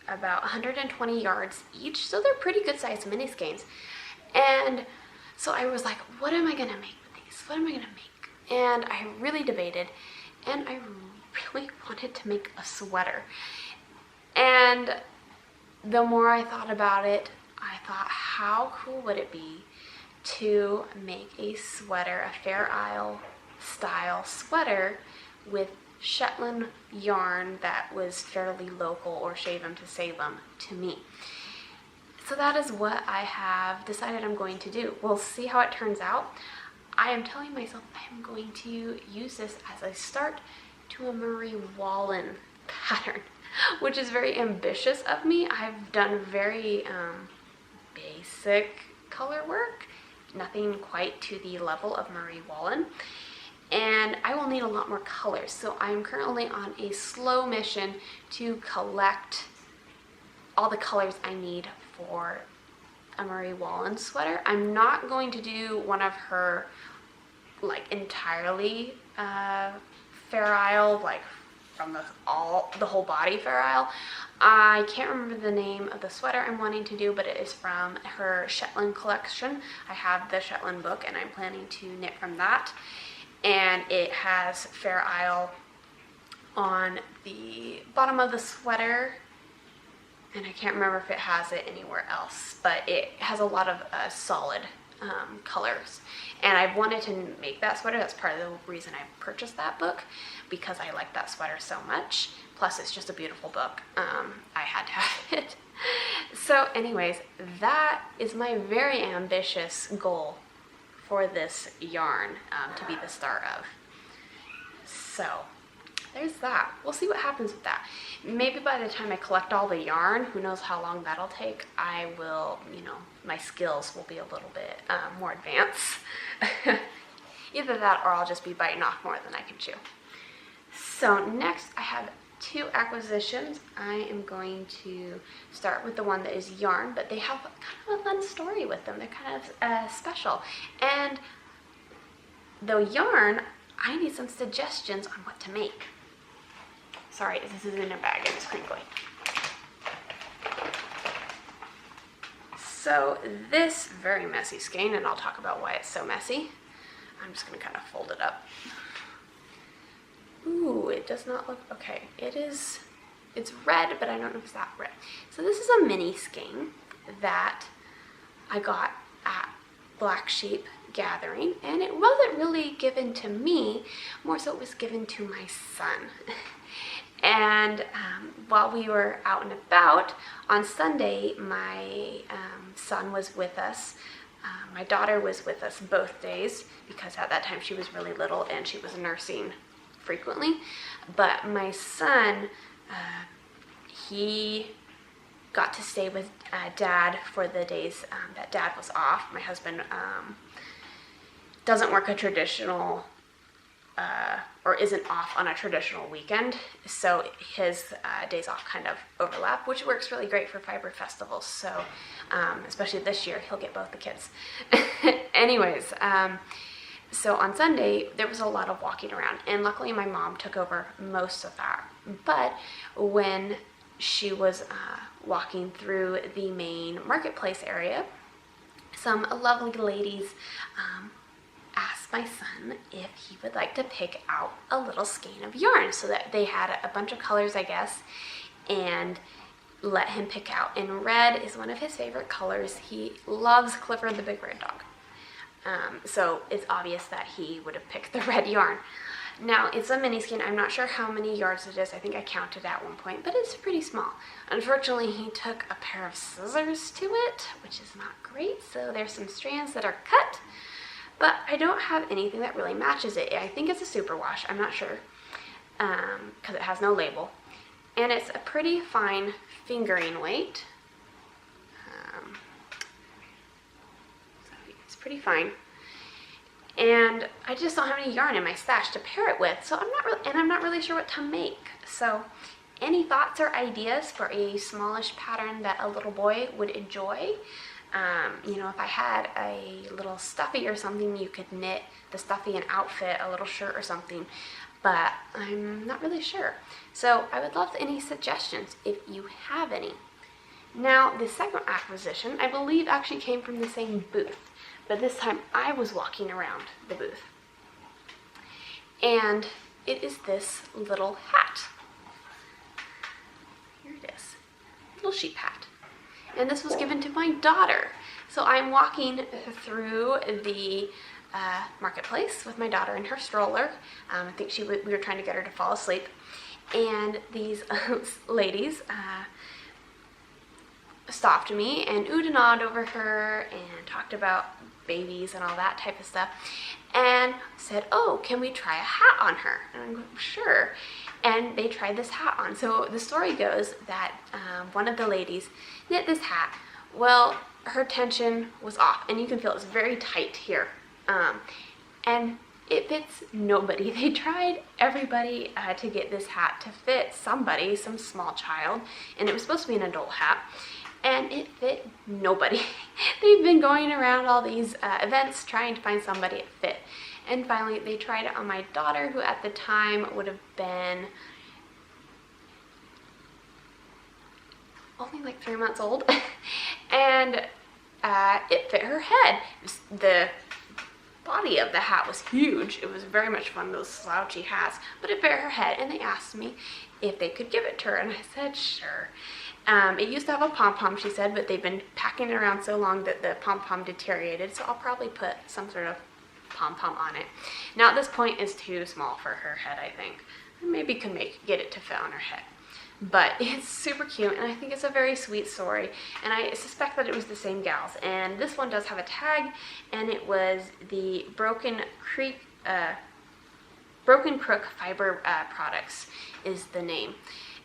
[SPEAKER 1] about 120 yards each, so they're pretty good sized mini skeins. And so I was like, what am I gonna make with these? What am I gonna make? And I really debated, and I really wanted to make a sweater. And the more I thought about it, I thought, how cool would it be to make a sweater, a Fair Isle style sweater with Shetland yarn that was fairly local or Shavem to Salem to me. So that is what I have decided I'm going to do. We'll see how it turns out. I am telling myself I am going to use this as a start to a Marie Wallen pattern, which is very ambitious of me. I've done very basic color work, nothing quite to the level of Marie Wallen. And I will need a lot more colors. So I'm currently on a slow mission to collect all the colors I need for a Marie Wallen sweater. I'm not going to do one of her like entirely Fair Isle, like from the whole body Fair Isle. I can't remember the name of the sweater I'm wanting to do, but it is from her Shetland collection. I have the Shetland book and I'm planning to knit from that. And it has Fair Isle on the bottom of the sweater, and I can't remember if it has it anywhere else, but it has a lot of solid colors. And I wanted to make that sweater. That's part of the reason I purchased that book, because I like that sweater so much. Plus, it's just a beautiful book. I had to have it. So anyways, that is my very ambitious goal for this yarn to be the start of. So there's that. We'll see what happens with that. Maybe by the time I collect all the yarn, who knows how long that'll take, I will, my skills will be a little bit more advanced. Either that or I'll just be biting off more than I can chew. So next I have 2 acquisitions. I am going to start with the one that is yarn, but they have kind of a fun story with them. They're kind of special. And though yarn, I need some suggestions on what to make. Sorry, this is in a bag and it's crinkly. So this very messy skein, and I'll talk about why it's so messy. I'm just going to kind of fold it up. Ooh, it does not look, okay, it's red, but I don't know if it's that red. So this is a mini skein that I got at Black Sheep Gathering, and it wasn't really given to me, more so it was given to my son. And while we were out and about, on Sunday, my son was with us. My daughter was with us both days, because at that time she was really little and she was nursing frequently. But my son, he got to stay with Dad for the days that Dad was off. My husband doesn't work a traditional or isn't off on a traditional weekend, so his days off kind of overlap, which works really great for fiber festivals. So especially this year, he'll get both the kids. Anyways, so on Sunday, there was a lot of walking around, and luckily my mom took over most of that. But when she was walking through the main marketplace area, some lovely ladies asked my son if he would like to pick out a little skein of yarn, so that they had a bunch of colors, I guess, and let him pick out. And red is one of his favorite colors. He loves Clifford the Big Red Dog. So it's obvious that he would have picked the red yarn. Now, it's a mini skein. I'm not sure how many yards it is. I think I counted at one point, but it's pretty small. Unfortunately, he took a pair of scissors to it, which is not great. So there's some strands that are cut, but I don't have anything that really matches it. I think it's a superwash. I'm not sure, because it has no label. And it's a pretty fine fingering weight. So it's pretty fine. And I just don't have any yarn in my stash to pair it with, so I'm not really sure what to make. So any thoughts or ideas for a smallish pattern that a little boy would enjoy? You know, if I had a little stuffy or something, you could knit the stuffy an outfit, a little shirt or something, but I'm not really sure. So I would love any suggestions if you have any. Now, the second acquisition, I believe, actually came from the same booth, but this time I was walking around the booth. And it is this little hat. Here it is, little sheep hat. And this was given to my daughter. So I'm walking through the marketplace with my daughter in her stroller. I think we were trying to get her to fall asleep. And these ladies stopped me and oohed and awed over her and talked about babies and all that type of stuff, and said, oh, can we try a hat on her? And I'm going, sure. And they tried this hat on. So the story goes that one of the ladies knit this hat. Well, her tension was off, and you can feel it's very tight here. And it fits nobody. They tried everybody to get this hat to fit somebody, some small child, and it was supposed to be an adult hat, and it fit nobody. They've been going around all these events trying to find somebody it fit. And finally, they tried it on my daughter, who at the time would have been only like 3 months old, and it fit her head. The body of the hat was huge. It was very much one of those slouchy hats, but it fit her head, and they asked me if they could give it to her, and I said sure. It used to have a pom-pom, she said, but they've been packing it around so long that the pom-pom deteriorated, so I'll probably put some sort of pom-pom on it. Now at this point it's too small for her head, I think. Maybe could get it to fit on her head. But it's super cute, and I think it's a very sweet story, and I suspect that it was the same gals. And this one does have a tag, and it was the Broken Crook Fiber Products is the name.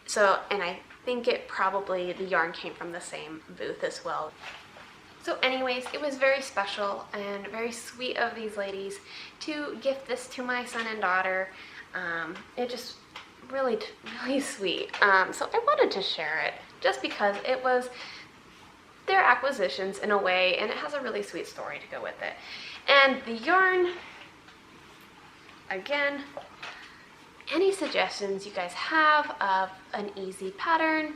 [SPEAKER 1] So, and I think the yarn came from the same booth as well. So anyways, it was very special and very sweet of these ladies to gift this to my son and daughter. It just really sweet. So I wanted to share it just because it was their acquisitions in a way, and it has a really sweet story to go with it. And the yarn, again, any suggestions you guys have of an easy pattern,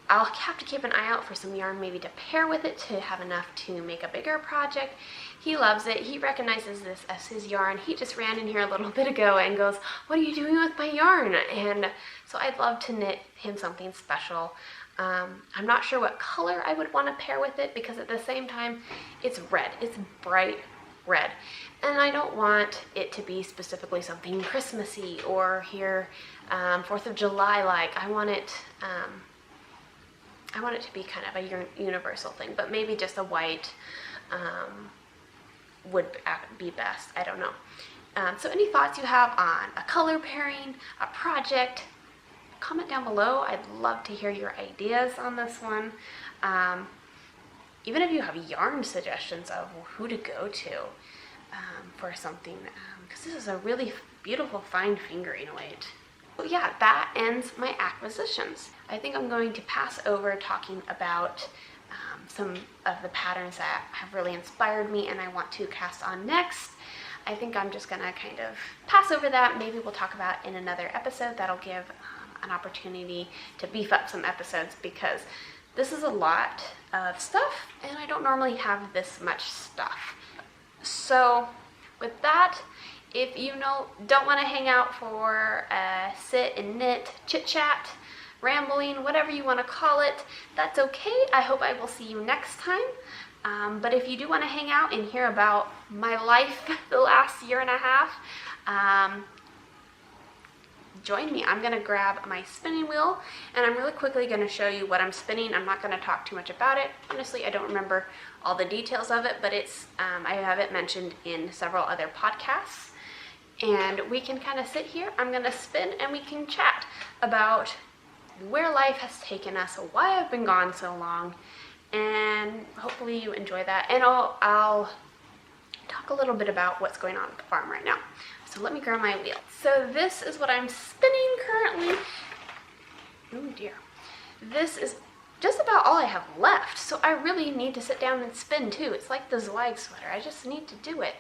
[SPEAKER 1] I'll have to keep an eye out for some yarn maybe to pair with it to have enough to make a bigger project. He loves it. He recognizes this as his yarn. He just ran in here a little bit ago and goes, what are you doing with my yarn? And so I'd love to knit him something special. I'm not sure what color I would want to pair with it, because at the same time it's red. It's bright red. And I don't want it to be specifically something Christmassy or here 4th of July like. I want it to be kind of a universal thing, but maybe just a white would be best. I don't know. So any thoughts you have on a color pairing, a project, comment down below. I'd love to hear your ideas on this one. Even if you have yarn suggestions of who to go to for something, because this is a really beautiful fine fingering weight. So yeah, that ends my acquisitions. I think I'm going to pass over talking about some of the patterns that have really inspired me and I want to cast on next. I think I'm just gonna kind of pass over that. Maybe we'll talk about in another episode. That'll give an opportunity to beef up some episodes, because this is a lot of stuff and I don't normally have this much stuff. So with that, if you don't want to hang out for a sit and knit, chit chat, rambling, whatever you want to call it, that's okay. I hope I will see you next time. But if you do want to hang out and hear about my life the last year and a half, join me. I'm going to grab my spinning wheel, and I'm really quickly going to show you what I'm spinning. I'm not going to talk too much about it. Honestly, I don't remember all the details of it, but it's I have it mentioned in several other podcasts. And we can kind of sit here. I'm going to spin and we can chat about where life has taken us, why I've been gone so long, and hopefully you enjoy that. And I'll talk a little bit about what's going on at the farm right now. So let me grab my wheel. So this is what I'm spinning currently. Oh dear. This is just about all I have left. So I really need to sit down and spin too. It's like the Zweig sweater. I just need to do it.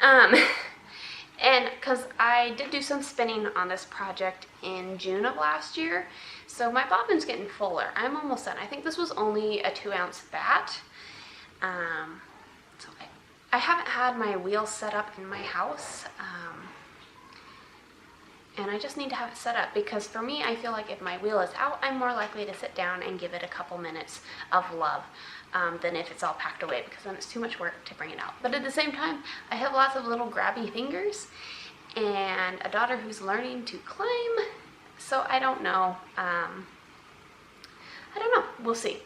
[SPEAKER 1] And because I did do some spinning on this project in June of last year. So my bobbin's getting fuller. I'm almost done. I think this was only a 2-ounce bat. So I haven't had my wheel set up in my house, and I just need to have it set up, because for me, I feel like if my wheel is out, I'm more likely to sit down and give it a couple minutes of love than if it's all packed away, because then it's too much work to bring it out. But at the same time, I have lots of little grabby fingers and a daughter who's learning to climb, so I don't know. I don't know. We'll see.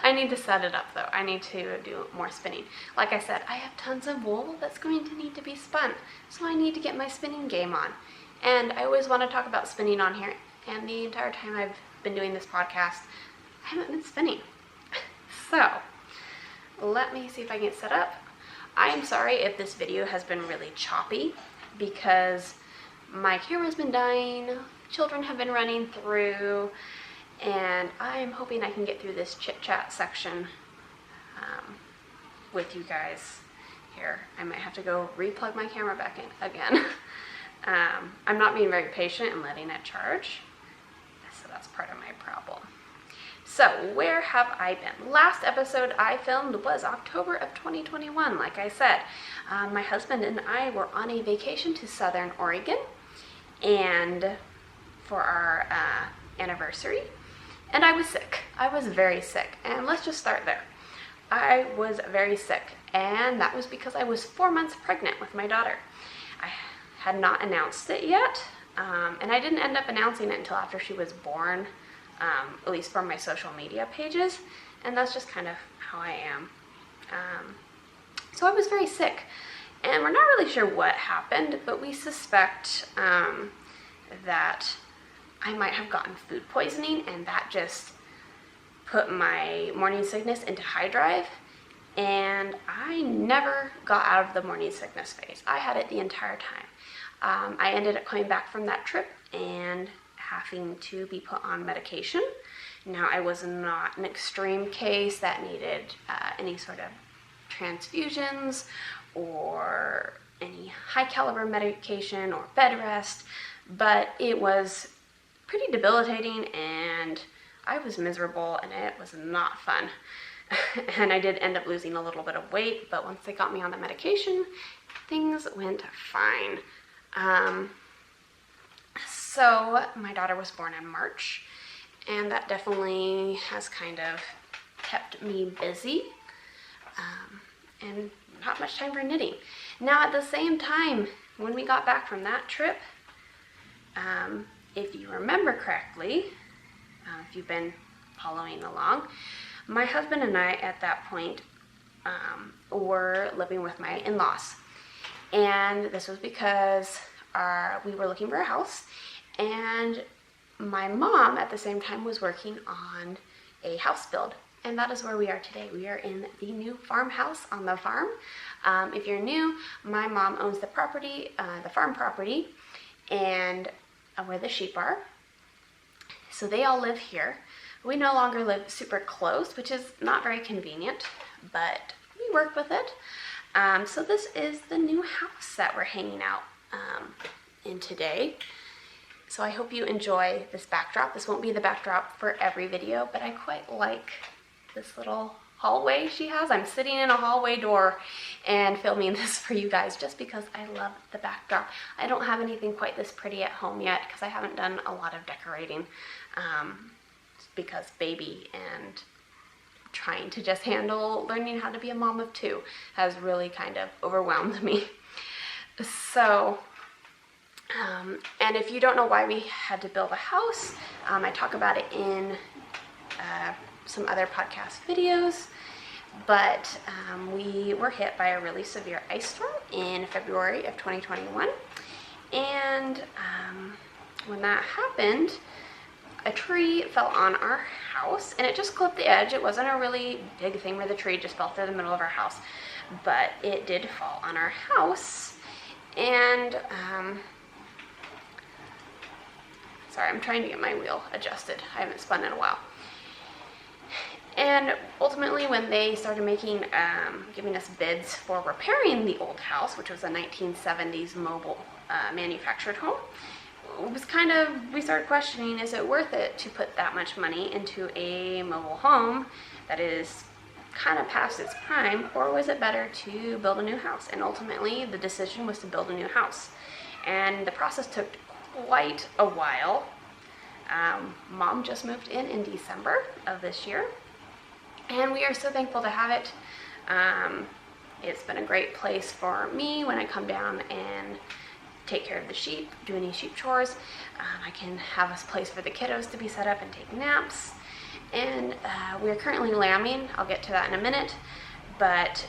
[SPEAKER 1] I need to set it up though. I need to do more spinning. Like I said, I have tons of wool that's going to need to be spun, so I need to get my spinning game on. And I always want to talk about spinning on here, and the entire time I've been doing this podcast, I haven't been spinning. So let me see if I can get set up. I am sorry if this video has been really choppy, because my camera's been dying, children have been running through, and I'm hoping I can get through this chit-chat section with you guys here. I might have to go replug my camera back in again. I'm not being very patient and letting it charge, so that's part of my problem. So where have I been? Last episode I filmed was October of 2021, like I said. My husband and I were on a vacation to Southern Oregon, and for our anniversary. And I was sick. I was very sick. And let's just start there. I was very sick. And that was because I was 4 months pregnant with my daughter. I had not announced it yet. And I didn't end up announcing it until after she was born, at least for my social media pages. And that's just kind of how I am. So I was very sick. And we're not really sure what happened, but we suspect that I might have gotten food poisoning, and that just put my morning sickness into high drive, and I never got out of the morning sickness phase. I had it the entire time. I ended up coming back from that trip and having to be put on medication. Now, I was not an extreme case that needed any sort of transfusions or any high caliber medication or bed rest, but it was pretty debilitating, and I was miserable, and it was not fun. And I did end up losing a little bit of weight, but once they got me on the medication, things went fine. So my daughter was born in March, and that definitely has kind of kept me busy, and not much time for knitting. Now, at the same time, when we got back from that trip, if you remember correctly, if you've been following along, my husband and I at that point were living with my in-laws. And this was because we were looking for a house, and my mom at the same time was working on a house build. And that is where we are today. We are in the new farmhouse on the farm. If you're new, my mom owns the property, the farm property, and where the sheep are. So they all live here. We no longer live super close, which is not very convenient, but we work with it. So this is the new house that we're hanging out in today. So I hope you enjoy this backdrop. This won't be the backdrop for every video, but I quite like this little hallway she has. I'm sitting in a hallway door and filming this for you guys just because I love the backdrop. I don't have anything quite this pretty at home yet because I haven't done a lot of decorating because baby and trying to just handle learning how to be a mom of two has really kind of overwhelmed me. So, and if you don't know why we had to build a house, I talk about it in some other podcast videos, but we were hit by a really severe ice storm in February of 2021, and when that happened, a tree fell on our house, and it just clipped the edge. It wasn't a really big thing where the tree just fell through the middle of our house, but it did fall on our house. And sorry, I'm trying to get my wheel adjusted. I haven't spun in a while. And ultimately, when they started giving us bids for repairing the old house, which was a 1970s mobile manufactured home, it was we started questioning, is it worth it to put that much money into a mobile home that is kind of past its prime, or was it better to build a new house? And ultimately, the decision was to build a new house. And the process took quite a while. Mom just moved in December of this year, and we are so thankful to have it. It's been a great place for me when I come down and take care of the sheep, do any sheep chores. I can have a place for the kiddos to be set up and take naps. And we're currently lambing. I'll get to that in a minute. But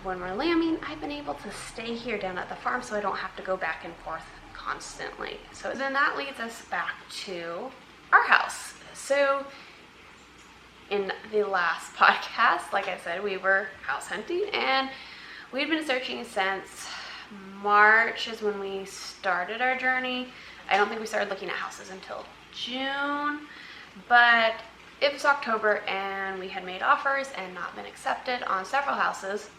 [SPEAKER 1] when we're lambing, I've been able to stay here down at the farm so I don't have to go back and forth constantly. So then that leads us back to our house. So in the last podcast, like I said, we were house hunting, and we'd been searching since March is when we started our journey. I don't think we started looking at houses until June, but it was October and we had made offers and not been accepted on several houses,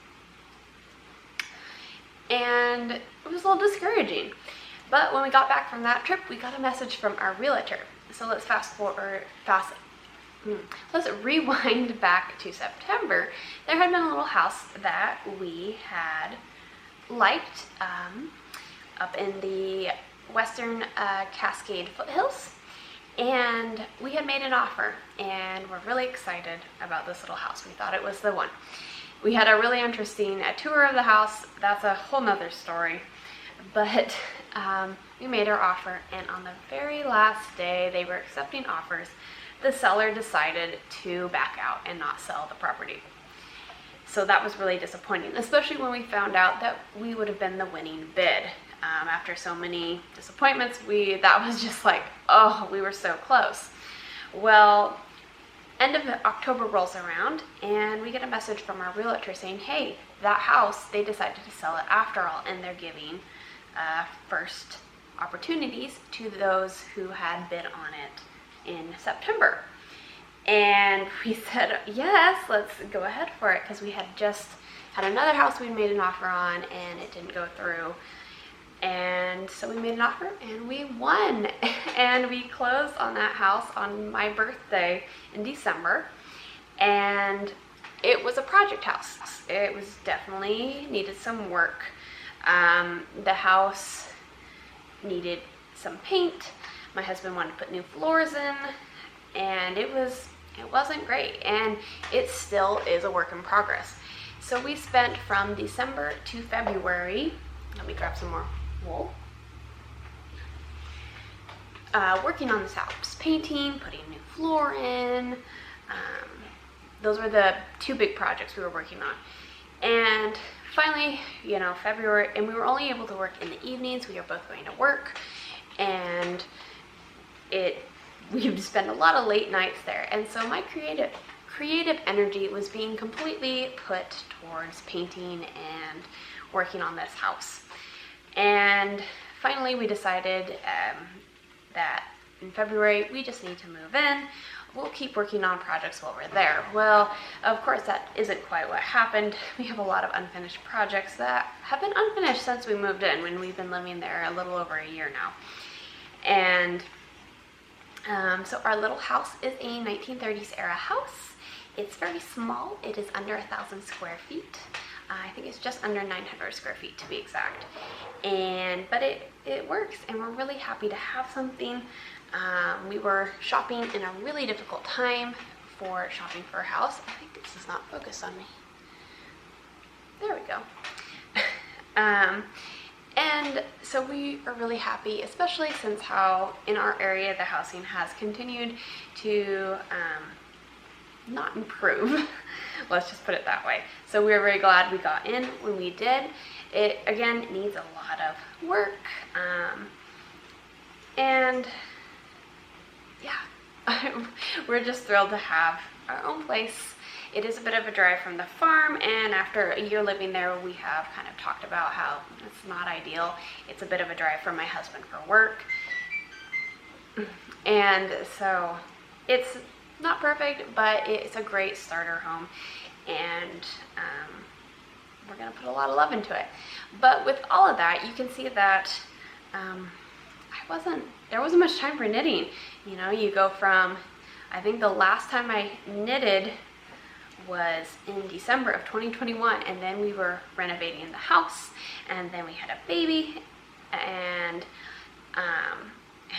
[SPEAKER 1] and it was a little discouraging. But when we got back from that trip, we got a message from our realtor. So let's let's rewind back to September. There had been a little house that we had liked up in the western Cascade foothills, and we had made an offer, and we're really excited about this little house. We thought it was the one. We had a really interesting tour of the house. That's a whole nother story, but we made our offer, and on the very last day they were accepting offers, the seller decided to back out and not sell the property. So that was really disappointing, especially when we found out that we would have been the winning bid. After so many disappointments, that was just like, oh, we were so close. Well, end of October rolls around, and we get a message from our realtor saying, hey, that house, they decided to sell it after all, and they're giving first opportunities to those who had bid on it in September. And we said, yes, let's go ahead for it, because we had just had another house we'd made an offer on, and it didn't go through. And so we made an offer, and we won. And we closed on that house on my birthday in December. And it was a project house. It was definitely needed some work. The house needed some paint. My husband wanted to put new floors in, and it wasn't great, and it still is a work in progress. So we spent from December to February, let me grab some more wool, working on this house, painting, putting new floor in. Those were the two big projects we were working on. And finally, February, and we were only able to work in the evenings. We were both going to work, and we would spend a lot of late nights there. And so my creative energy was being completely put towards painting and working on this house. And finally we decided that in February we just need to move in. We'll keep working on projects while we're there. Well, of course that isn't quite what happened. We have a lot of unfinished projects that have been unfinished since we moved in, when we've been living there a little over a year now. And so our little house is a 1930s era house. It's very small. It is under 1,000 square feet. I think it's just under 900 square feet to be exact. But it works, and we're really happy to have something. We were shopping in a really difficult time for shopping for a house. I think this is not focused on me. There we go. And so we are really happy, especially since how in our area the housing has continued to not improve. Let's just put it that way. So we were very glad we got in when we did. It, again, needs a lot of work. And yeah, we're just thrilled to have our own place. It is a bit of a drive from the farm, and after a year living there, we have kind of talked about how it's not ideal. It's a bit of a drive for my husband for work. And so it's not perfect, but it's a great starter home, and we're gonna put a lot of love into it. But with all of that, you can see that there wasn't much time for knitting. You know, you go from, I think the last time I knitted was in December of 2021, and then we were renovating the house, and then we had a baby, and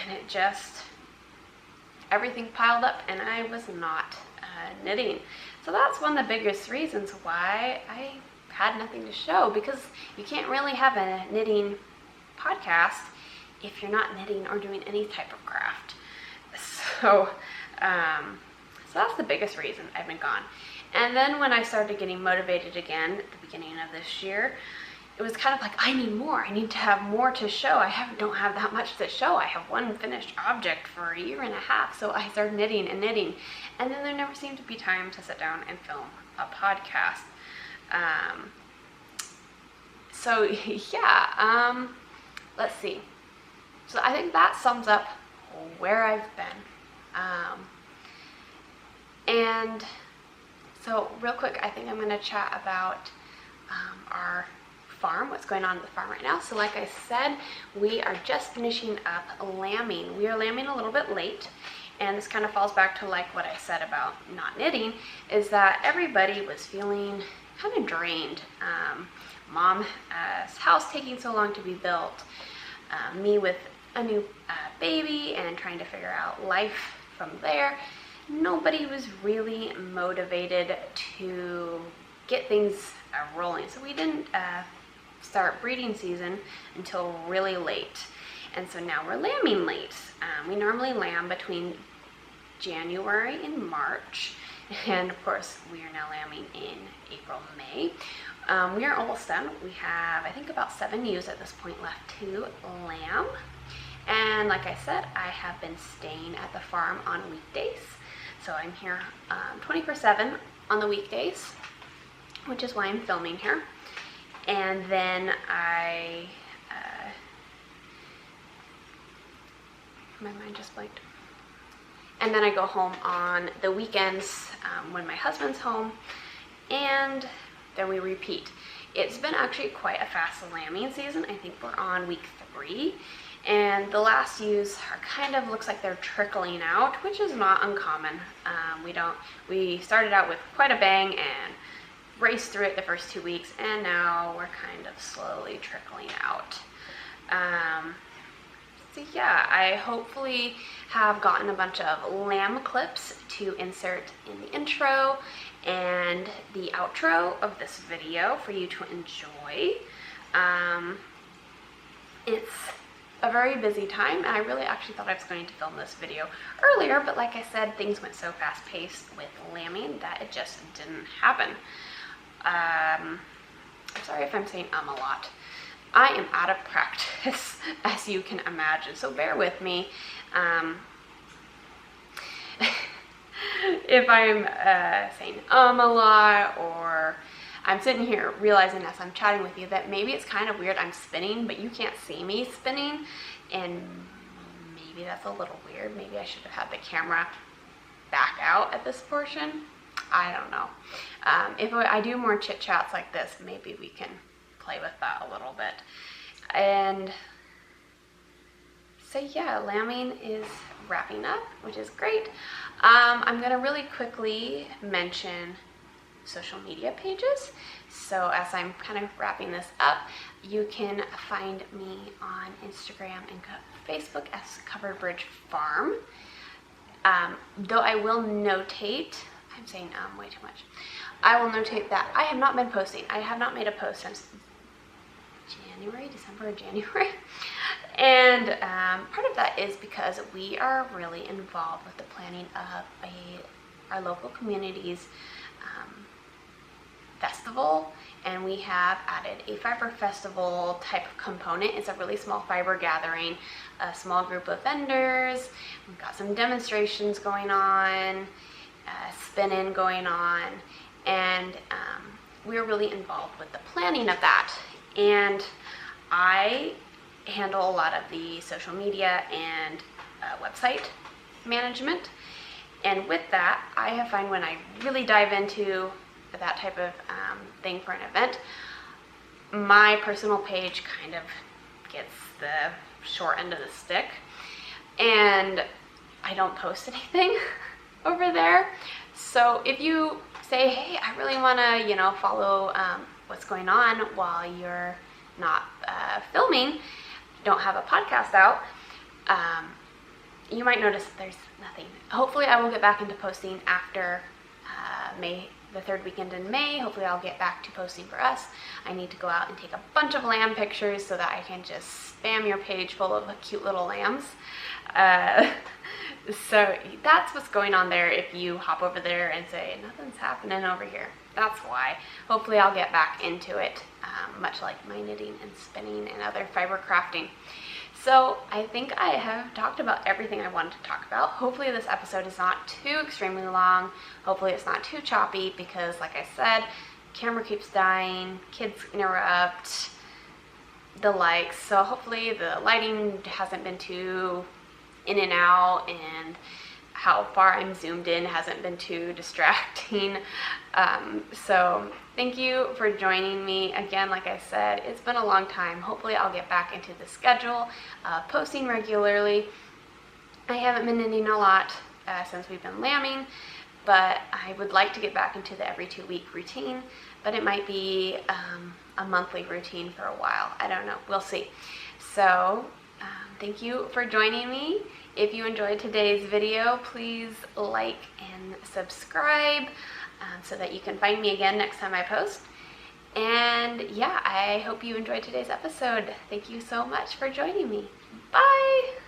[SPEAKER 1] it just, everything piled up, and I was not knitting. So that's one of the biggest reasons why I had nothing to show, because you can't really have a knitting podcast if you're not knitting or doing any type of craft. So that's the biggest reason I've been gone. And then when I started getting motivated again at the beginning of this year, it was kind of like, I need more. I need to have more to show. Don't have that much to show. I have one finished object for a year and a half. So I started knitting, and then there never seemed to be time to sit down and film a podcast. So yeah, let's see. So I think that sums up where I've been. And so real quick, I think I'm going to chat about our farm, what's going on at the farm right now. So like I said, we are just finishing up lambing. We are lambing a little bit late, and this kind of falls back to like what I said about not knitting, is that everybody was feeling kind of drained. Mom's house taking so long to be built, me with a new baby and trying to figure out life from there. Nobody was really motivated to get things rolling. So we didn't start breeding season until really late. And so now we're lambing late. We normally lamb between January and March. And of course, we are now lambing in April, May. We are almost done. We have, I think, about 7 ewes at this point left to lamb. And like I said, I have been staying at the farm on weekdays. So I'm here 24/7 on the weekdays, which is why I'm filming here. And then my mind just blanked. And then I go home on the weekends when my husband's home, and then we repeat. It's been actually quite a fast lambing season. I think we're on week 3. And the last ewes are kind of, looks like they're trickling out, which is not uncommon. We started out with quite a bang and raced through it the first 2 weeks, and now we're kind of slowly trickling out. So yeah, I hopefully have gotten a bunch of lamb clips to insert in the intro and the outro of this video for you to enjoy. It's a very busy time, and I really actually thought I was going to film this video earlier, but like I said, things went so fast paced with lambing that it just didn't happen. I'm sorry if I'm saying a lot. I am out of practice, as you can imagine, so bear with me. If I'm saying a lot, or I'm sitting here realizing as I'm chatting with you that maybe it's kind of weird I'm spinning, but you can't see me spinning, and maybe that's a little weird. Maybe I should have had the camera back out at this portion. I don't know. If I do more chit chats like this, maybe we can play with that a little bit. And so yeah, lambing is wrapping up, which is great. I'm gonna really quickly mention social media pages. So as I'm kind of wrapping this up, you can find me on Instagram and Facebook as Covered Bridge Farm. Though I will notate, I'm saying way too much. I will notate that I have not been posting. I have not made a post since December or January. And part of that is because we are really involved with the planning of our local community's festival and we have added a fiber festival type of component. It's a really small fiber gathering, a small group of vendors. We've got some demonstrations going on, spin-in going on, and we're really involved with the planning of that. And I handle a lot of the social media and website management. And with that, I have found when I really dive into that type of thing for an event, my personal page kind of gets the short end of the stick, and I don't post anything over there. So if you say, hey, I really want to, follow what's going on while you're not filming, don't have a podcast out, you might notice that there's nothing. Hopefully I will get back into posting after May, the third weekend in May. Hopefully I'll get back to posting for us. I need to go out and take a bunch of lamb pictures so that I can just spam your page full of cute little lambs. So that's what's going on there. If you hop over there and say, nothing's happening over here, that's why. Hopefully I'll get back into it, much like my knitting and spinning and other fiber crafting. So I think I have talked about everything I wanted to talk about. Hopefully this episode is not too extremely long. Hopefully it's not too choppy because, like I said, camera keeps dying, kids interrupt, the likes. So hopefully the lighting hasn't been too in and out, and how far I'm zoomed in hasn't been too distracting. So thank you for joining me. Again, like I said, it's been a long time. Hopefully I'll get back into the schedule, posting regularly. I haven't been knitting a lot since we've been lambing, but I would like to get back into the every 2-week routine, but it might be a monthly routine for a while. I don't know, we'll see. So thank you for joining me. If you enjoyed today's video, please like and subscribe so that you can find me again next time I post. And yeah, I hope you enjoyed today's episode. Thank you so much for joining me. Bye!